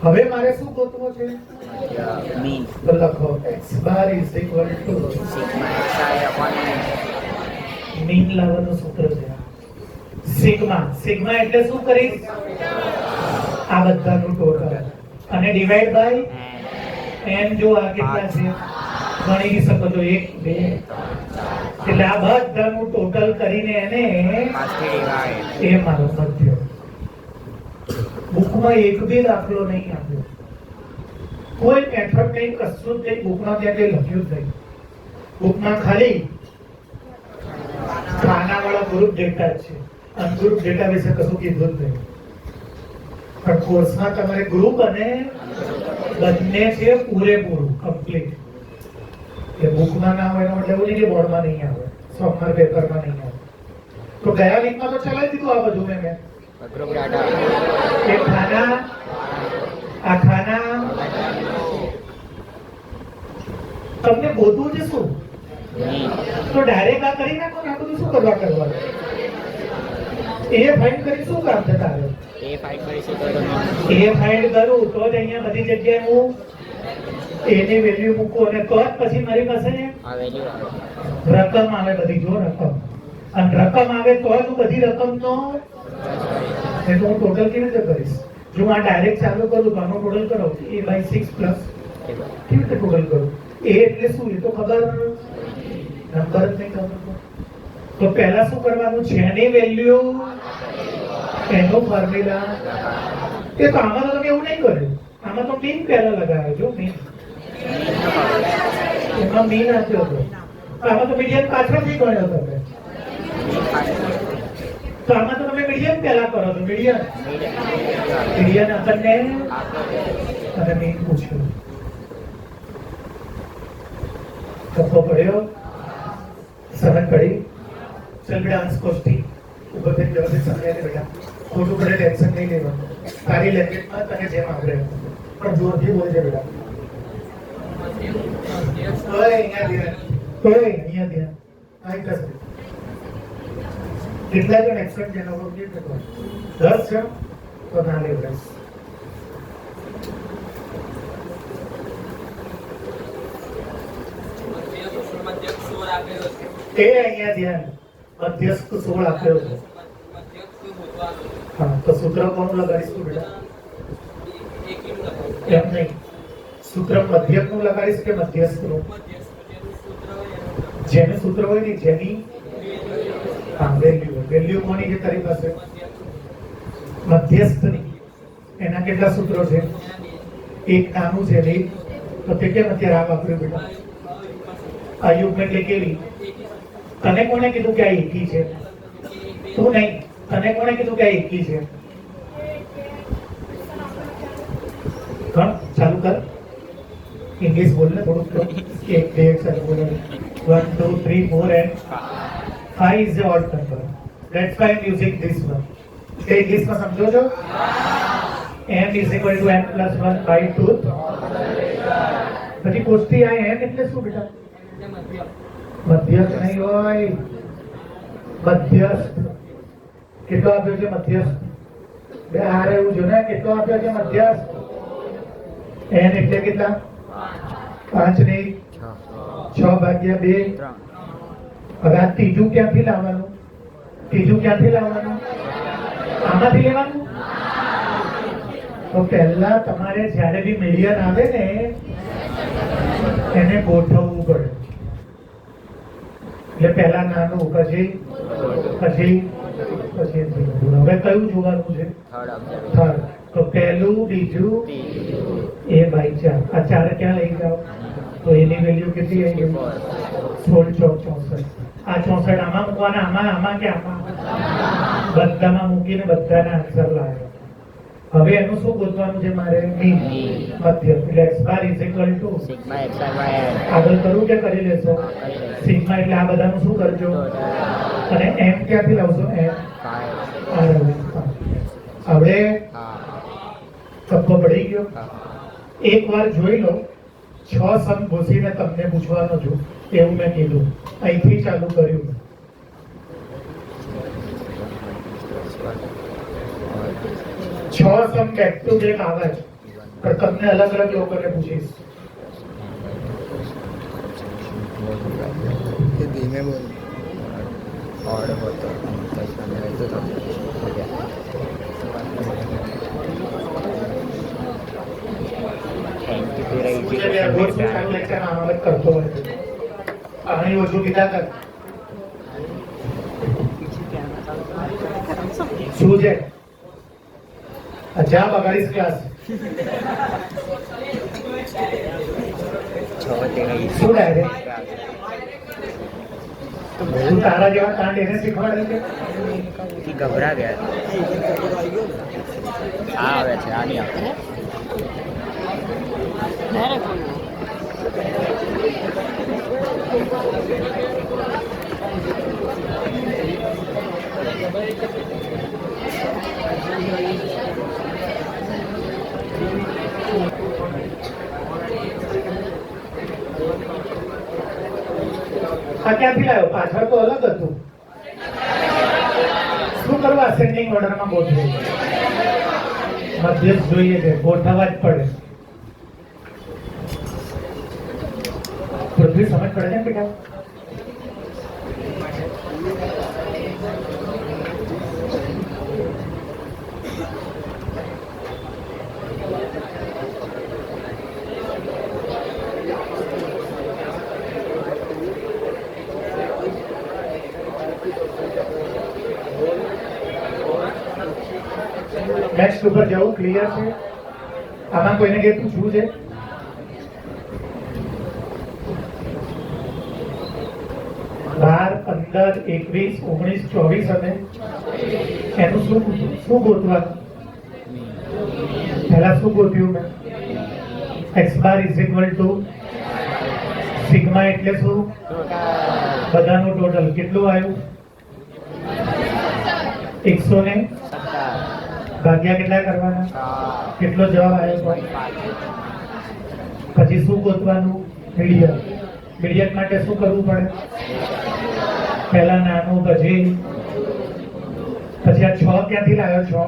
હવે મારે શું ગોતવો છે મીન તો લખો x bar is equal to sigma xi/n mean લાવવાનું સૂત્ર છે સિગ્મા સિગ્મા એટલે શું કરીશ આ બધાનું ટોટલ અને ડિવાઇડ બાય n જો આ કેટલા છે ગણી શકો છો 1 2 એટલે આ બધાનું ટોટલ કરીને એને 5 થી ડિવાઇડ એ મારો મધ્ય બુકમાં એક બી દાખલો નહીં આપ્યો કોઈ મેથડ કઈ કશું જ નહીં બુકમાં ત્યાં કઈ લખ્યું જ નહીં બુકમાં ખાલી ખાનાવાળા ગ્રુપ ડેટા છે અનગ્રુપ ડેટા વિશે કશું કીધું જ નહીં પણ કોર્સમાં તમારે ગ્રુપ અને બંને છે પૂરેપૂરું કમ્પ્લીટ એ બુકમાં ના હોય એનો મતલબ એવું નહીં કે બોર્ડમાં નહીં આવે સોમવાર પેપરમાં નહીં આવે તો ગયા વીકમાં તો ચલાવી દીધું આ બધું મેં ગ્રુપ ડાટા એ ખાના આ ખાના તમને ગોતવું છે શું મીન તો ડાયરેક્ટ આ કરી નાખો ને આ બધું શું કરવા કરવાનું એ ફાઇન્ડ કરી શું કામ છે તારે એ ફાઇટ કરીશું તો મીન એ ફાઇન્ડ કરું તો જ અહીંયા બધી જગ્યાએ હું એની વેલ્યુ મૂકું અને તો જ પછી મારી પાસે આ વેલ્યુ આવે રકમ આવે બધી જો રકમ અને રકમ આવે તો જ હું બધી રકમનો એ તો હું ટોટલ કેવી રીતે કરીશ જો હું આ ડાયરેક્ટ ચાલુ કરું તો આનો ટોટલ કરો a/6 પ્લસ કેવી રીતે ટોટલ કરું એ એટલે શું એ તો ખબર નંબર જ નહીં ખબર તો પહેલા શું કરવાનું છે એની વેલ્યુ એનો ફોર્મ્યુલા એ તો આમાં તો તમે એવું નહીં કર્યું આમાં તો મીન પહેલા લગાવ્યો જો મીન એમાં મી નાખ્યો હતો. આમાં તો મીડિયમ પાછળથી ગણ્યો તમે. તો આમાં તો તમે મીડિયમ પહેલા કરો છો. મીડિયમ આપણને અને મી પૂછ્યું. કફો પડ્યો, સમજ પડી. ચલ બેટા અંશ કોષ્ટી ઉભો થઈને વ્યવસ્થિત સમજાય બેટા. ખોટું પડે ટેન્શન નહીં લેવાનું. તારી લેંગ્વેજમાં તને જેમ આવડે પણ જોરથી બોલજે બેટા. ઓય અહીંયા ધ્યાન, ઓય અહીંયા ધ્યાન. આ કસ કેટલા જણ એક્સેપ્ટ જેનો કમ્પ્લીટ કરો? 10 છે તો ના લેવડાય. એ અહીંયા ધ્યાન. મધ્યસ્થ 16 આપેલો છે. હા તો સૂત્ર કોનું લગાડીશું બેટા? એમ નહીં, સૂત્ર મધ્યકનું લગાડીશ કે મધ્યસ્થનું? જેનું સૂત્ર હોય ને જેની વેલ્યુ કોની છે તારી પાસે? મધ્યસ્થની. એના કેટલા સૂત્રો છે? એક નાનું છે ને તો તે કેમ અત્યારે આ વાપર્યું બેટા? અયુગ્મ એટલે કેવી? તને કોને કીધું કે આ એકી છે? તું નહીં, તને કોને કીધું કે આ એકી છે? કણ ચાલુ કર. ઇંગ્લિશ બોલ ને થોડુંક તો. 1 2 એક સાથે બોલ. 1 2 3 4 and 5 is the odd number. That's why I'm using this one. તે ઇંગ્લિશમાં સમજો છો? m is equal to n plus 1 by 2. પછી કોષ્ટી આ n એટલે શું બેટા? મધ્યસ્થ નહીં હોય, મધ્યસ્થ. કેટલો આપ્યો છે મધ્યસ્થ? બે હારે એવું જો ને કેટલો આપ્યો છે મધ્યસ્થ? n એટલે કેટલા? 5 નહીં, 6 ભાગ્યા 2. હવે આ ત્રીજું ક્યાંથી લાવવાનું? ત્રીજું ક્યાંથી લાવવાનું? આમાંથી લેવાનું? તો પહેલા તમારે જ્યારે બી મીડિયન આવે ને એને ગોઠવવું પડે. એટલે પહેલા નાનું, પછી હવે કયું જોવાનું છે? થર્ડ. તો પહેલું, બીજું, એ બાય 4. આ 4 ક્યાં લઈ જાઓ? તો એની વેલ્યુ કેટલી આવી ગઈ? 16 × 64. આ 64 આમાં મૂકવાના, આમાં કે આમાં? બધામાં મૂકીને બધાના આન્સર લાવ્યો. હવે એનું શું ગોતવાનું છે મારે? મીન, મધ્ય. એટલે x bar is equal to sigma x by આગળ કરું કે કરી લેશો? સિગ્મા એટલે આ બધાનું શું કરજો? અને m ક્યાંથી લાવશો? m હવે કપ્પો પડી ગયો. એક વાર જોઈ લો. 6 સમ ઘૂસીને તમને પૂછવાનો છું એવું મેં કીધું. અહીંથી ચાલુ કર્યું. 6 સમ બેક ટુ બેક આવે છે પણ તમને અલગ અલગ લોકોને પૂછીશ. ધીમે બોલ. ઓર્ડર હોતો રોજ ચાલુ લેક્ચર આમાં કરતો હોય છે. અહીં ઓછું કીધા કર. શું છે? જા બગાડીશ ક્લાસ. શું ડાયરેક્ટ? તું તારા જેવા કાંડ એને શીખવાડે છે? ગભરા ગયા. આ આવે છે, આ નહીં આવે. આ ક્યાંથી લાવ્યો? પાછળ તો અલગ હતું. શું કરવા? અસેન્ડિંગ ઓર્ડરમાં ગોઠવું. મધ્યસ્થ જોઈએ છે, ગોઠવવા જ પડે. પૃથ્વી સમજ પડે છે બેટા? નેક્સ્ટ ઉપર જવું ક્લિયર છે? આમાં કોઈને કઈ પૂછવું છે? 12, 15, 21, 19, 24 અને એનું શું ગોતવાનું? પહેલા શું ગોત્યું મેં? x bar is equal to sigma એટલે શું? બધાનું ટોટલ કેટલું આવ્યું? 100 ને ભાગ્યા કેટલા કરવાના? કેટલો જવાબ આવ્યો? પછી શું ગોતવાનું? મીડિયન. મીડિયન માટે શું કરવું પડે? પહેલા નાનું પછી આ 6 ક્યાંથી લાવ્યો?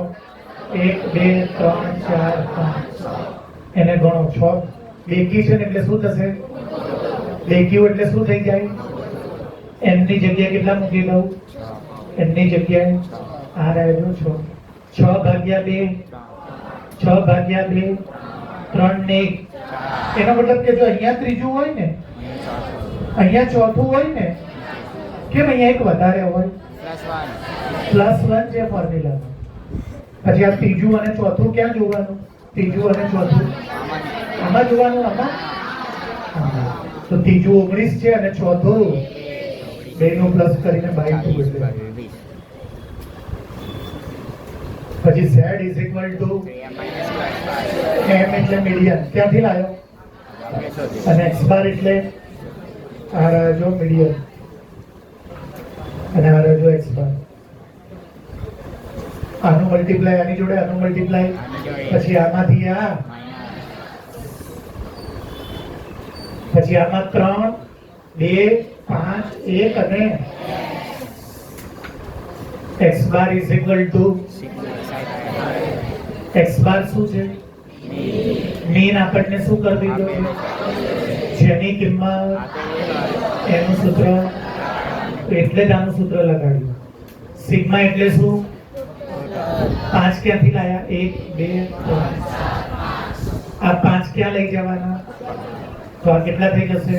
6 1 2 3 4 5 એને ગણો. 6 બેકી છે ને એટલે શું થશે? બેક્યુ એટલે શું થઈ જાય? એમની જગ્યાએ કેટલા મૂકી દઉં? એમની જગ્યાએ આ રહેલો 6 ભાગ્યા 2 6 ભાગ્યા 2 3 ને 1. એનો મતલબ કે જો અહીંયા ત્રીજું હોય ને, અહીંયા ચોથું હોય ને, કેમ અહીંયા એક વધારે હોય? +1 છે ફોર્મ્યુલામાં. પછી આ ત્રીજું અને ચોથું ક્યાં જોવાનું? ત્રીજું અને ચોથું આમાં જોવાનું. આમાં તો ત્રીજું 19 છે અને ચોથું 2 નું પ્લસ કરીને 22 એટલે પછી z is equal two m એટલે મીડિયન. ક્યાંથી લાવ્યો? અને x બાર એટલે આ રહ્યો મીડિયન અને આ રહ્યો x બાર. આનું મલ્ટીપ્લાય આની જોડે, આનું મલ્ટીપ્લાય પછી આમાંથી આ, પછી આમાં 3 2 5 1 અને x bar is equal two x બાર શું છે? મીન. આપણને શું કરી દીધું? જેની કિંમત એનું સૂત્ર એટલે જ આનું સૂત્ર લગાડ્યું. સિગ્મા એટલે શું? 5 ક્યાંથી લાયા? 1 2 3 આ 5 ક્યાં લઈ જવાના? તો આ કેટલા થઈ જશે?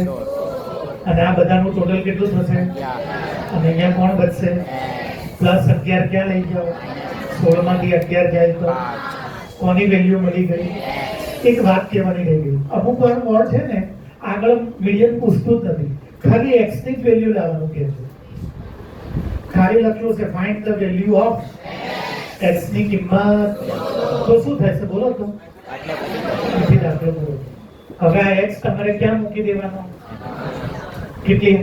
અને આ બધાનું ટોટલ કેટલું થશે? અને અહીંયા કોણ બચશે? +11 ક્યાં લઈ જાઓ? 16 માંથી 11 જાય તો કોની વેલ્યુ મળી ગઈ? એક વાત કહેવાની રહી ગઈ. અમુક વાર મોડ છે ને આગળ મીડિયન પૂછતું જ નથી, ખાલી x ની જ વેલ્યુ લાવવાનું કહે છે. ખાલી લખ્યું છે find the value of x ની કિંમત. તો શું થશે બોલો તો? બીજી દાખલો બોલો. હવે આ x તમારે ક્યાં મૂકી દેવાનો? કેટલી?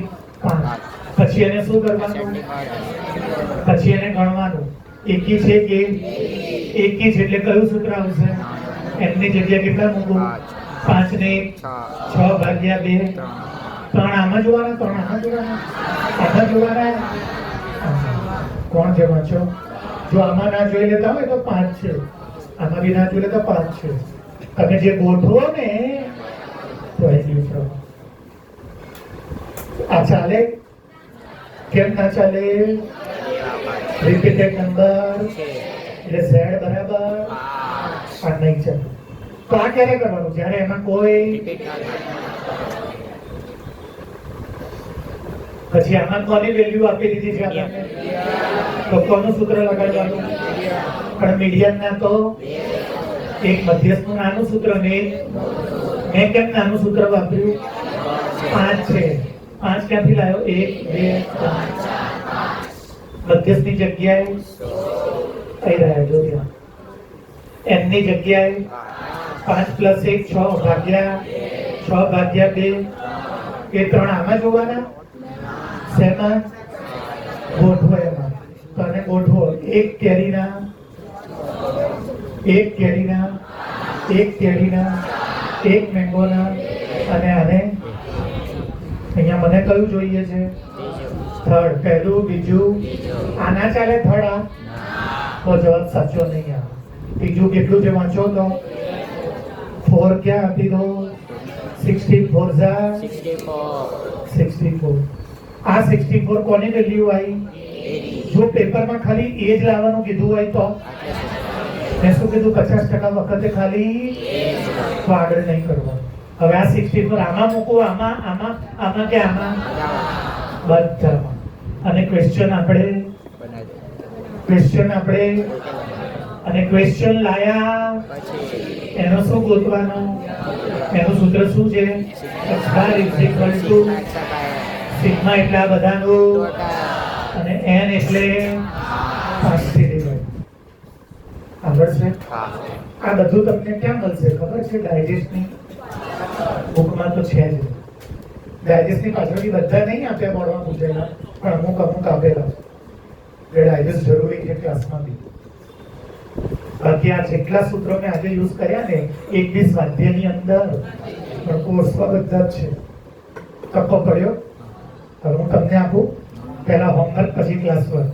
5. પછી એને શું કરવાનું? પછી એને ગણવાનું. એકી છે કે એકી છે એટલે કયું સૂત્ર આવશે? એમની જગ્યા કેટલા મૂકવું? 5 ને 6 ભાગ્યા 2 3 આમાં જોવાના, 3 આમાં જોવાના, આમાં જોવાના. કોણ છે વાંચો? જો આમાં ના જોઈ લેતા હોય તો 5 છે, આમાં બી ના જોઈ લેતા 5 છે. તમે જે ગોઠવો ને તો આવી ગયું. આ ચાલે? કેમ ના ચાલે? રિપીટેડ નંબર એટલે z બરાબર આ નહીં ચાલે. તો આ ક્યારે કરવાનું? જ્યારે એમાં કોઈ પછી આમાં કોની વેલ્યુ આપી દીધી છે આપણને? તો કોનું સૂત્ર લગાડવાનું? પણ મીડિયન ના તો એક મધ્યસ્થનું નાનું સૂત્ર ને મેં કેમ નાનું સૂત્ર વાપર્યું? 5 છે. 5 ક્યાંથી લાવ્યો? 1 2 3 4 5. મધ્યસ્થની જગ્યાએ આવી રહ્યા જો ત્યાં એમની જગ્યાએ 5 + 1 6 ભાગ્યા 2 એ 3 આમાં જોવાના. શેમાં? ગોઠવો એમાં. તો આને ગોઠવો. એક કેરીના એક મેંગોના અને આને અહીંયા મને કયું જોઈએ છે? થર્ડ. પહેલું બીજું આના ચાલે? થર્ડ આ તો જવાબ સાચો નહીં આવે. ત્રીજું કેટલું છે વાંચો તો? 4 ક્યાં આપી દો? 64 જા 64. આ 64 કોની વેલ્યુ આવી? જો પેપરમાં ખાલી એ જ લાવવાનું કીધું હોય તો મેં શું કીધું? 50% વખતે ખાલી તો આગળ નહીં કરવાનું. હવે આ 64 આમાં મૂકો, આમાં કે આમાં? બધામાં. અને ક્વેશ્ચન આપણે લાયા એનો શું ગોતવાનો? એનું સૂત્ર શું છે? x bar is equal to sigma એટલે આ બધાનું ટોટલ અને એન એટલે 5 થી ડિવાઈડ. આગળ છે હા આ બધું તમને ક્યાં મળશે ખબર છે? ડાયજેસ્ટની બુકમાં તો છે જ. ડાયજેસ્ટની પાછળથી બધા નહીં આપ્યા મોડમાં પૂછેલા, પણ અમુક આપેલા છે. ડાયજેસ્ટ જરૂરી છે ક્લાસમાં બી. બાકી આ જેટલા સૂત્રો મેં આજે યુઝ કર્યા ને એક બી સ્વાધ્યાયની અંદર પણ કોર્સમાં બધા જ છે. કપ્પો પડ્યો? હવે હું તમને આપું, પહેલા હોમવર્ક પછી ક્લાસ વર્ક.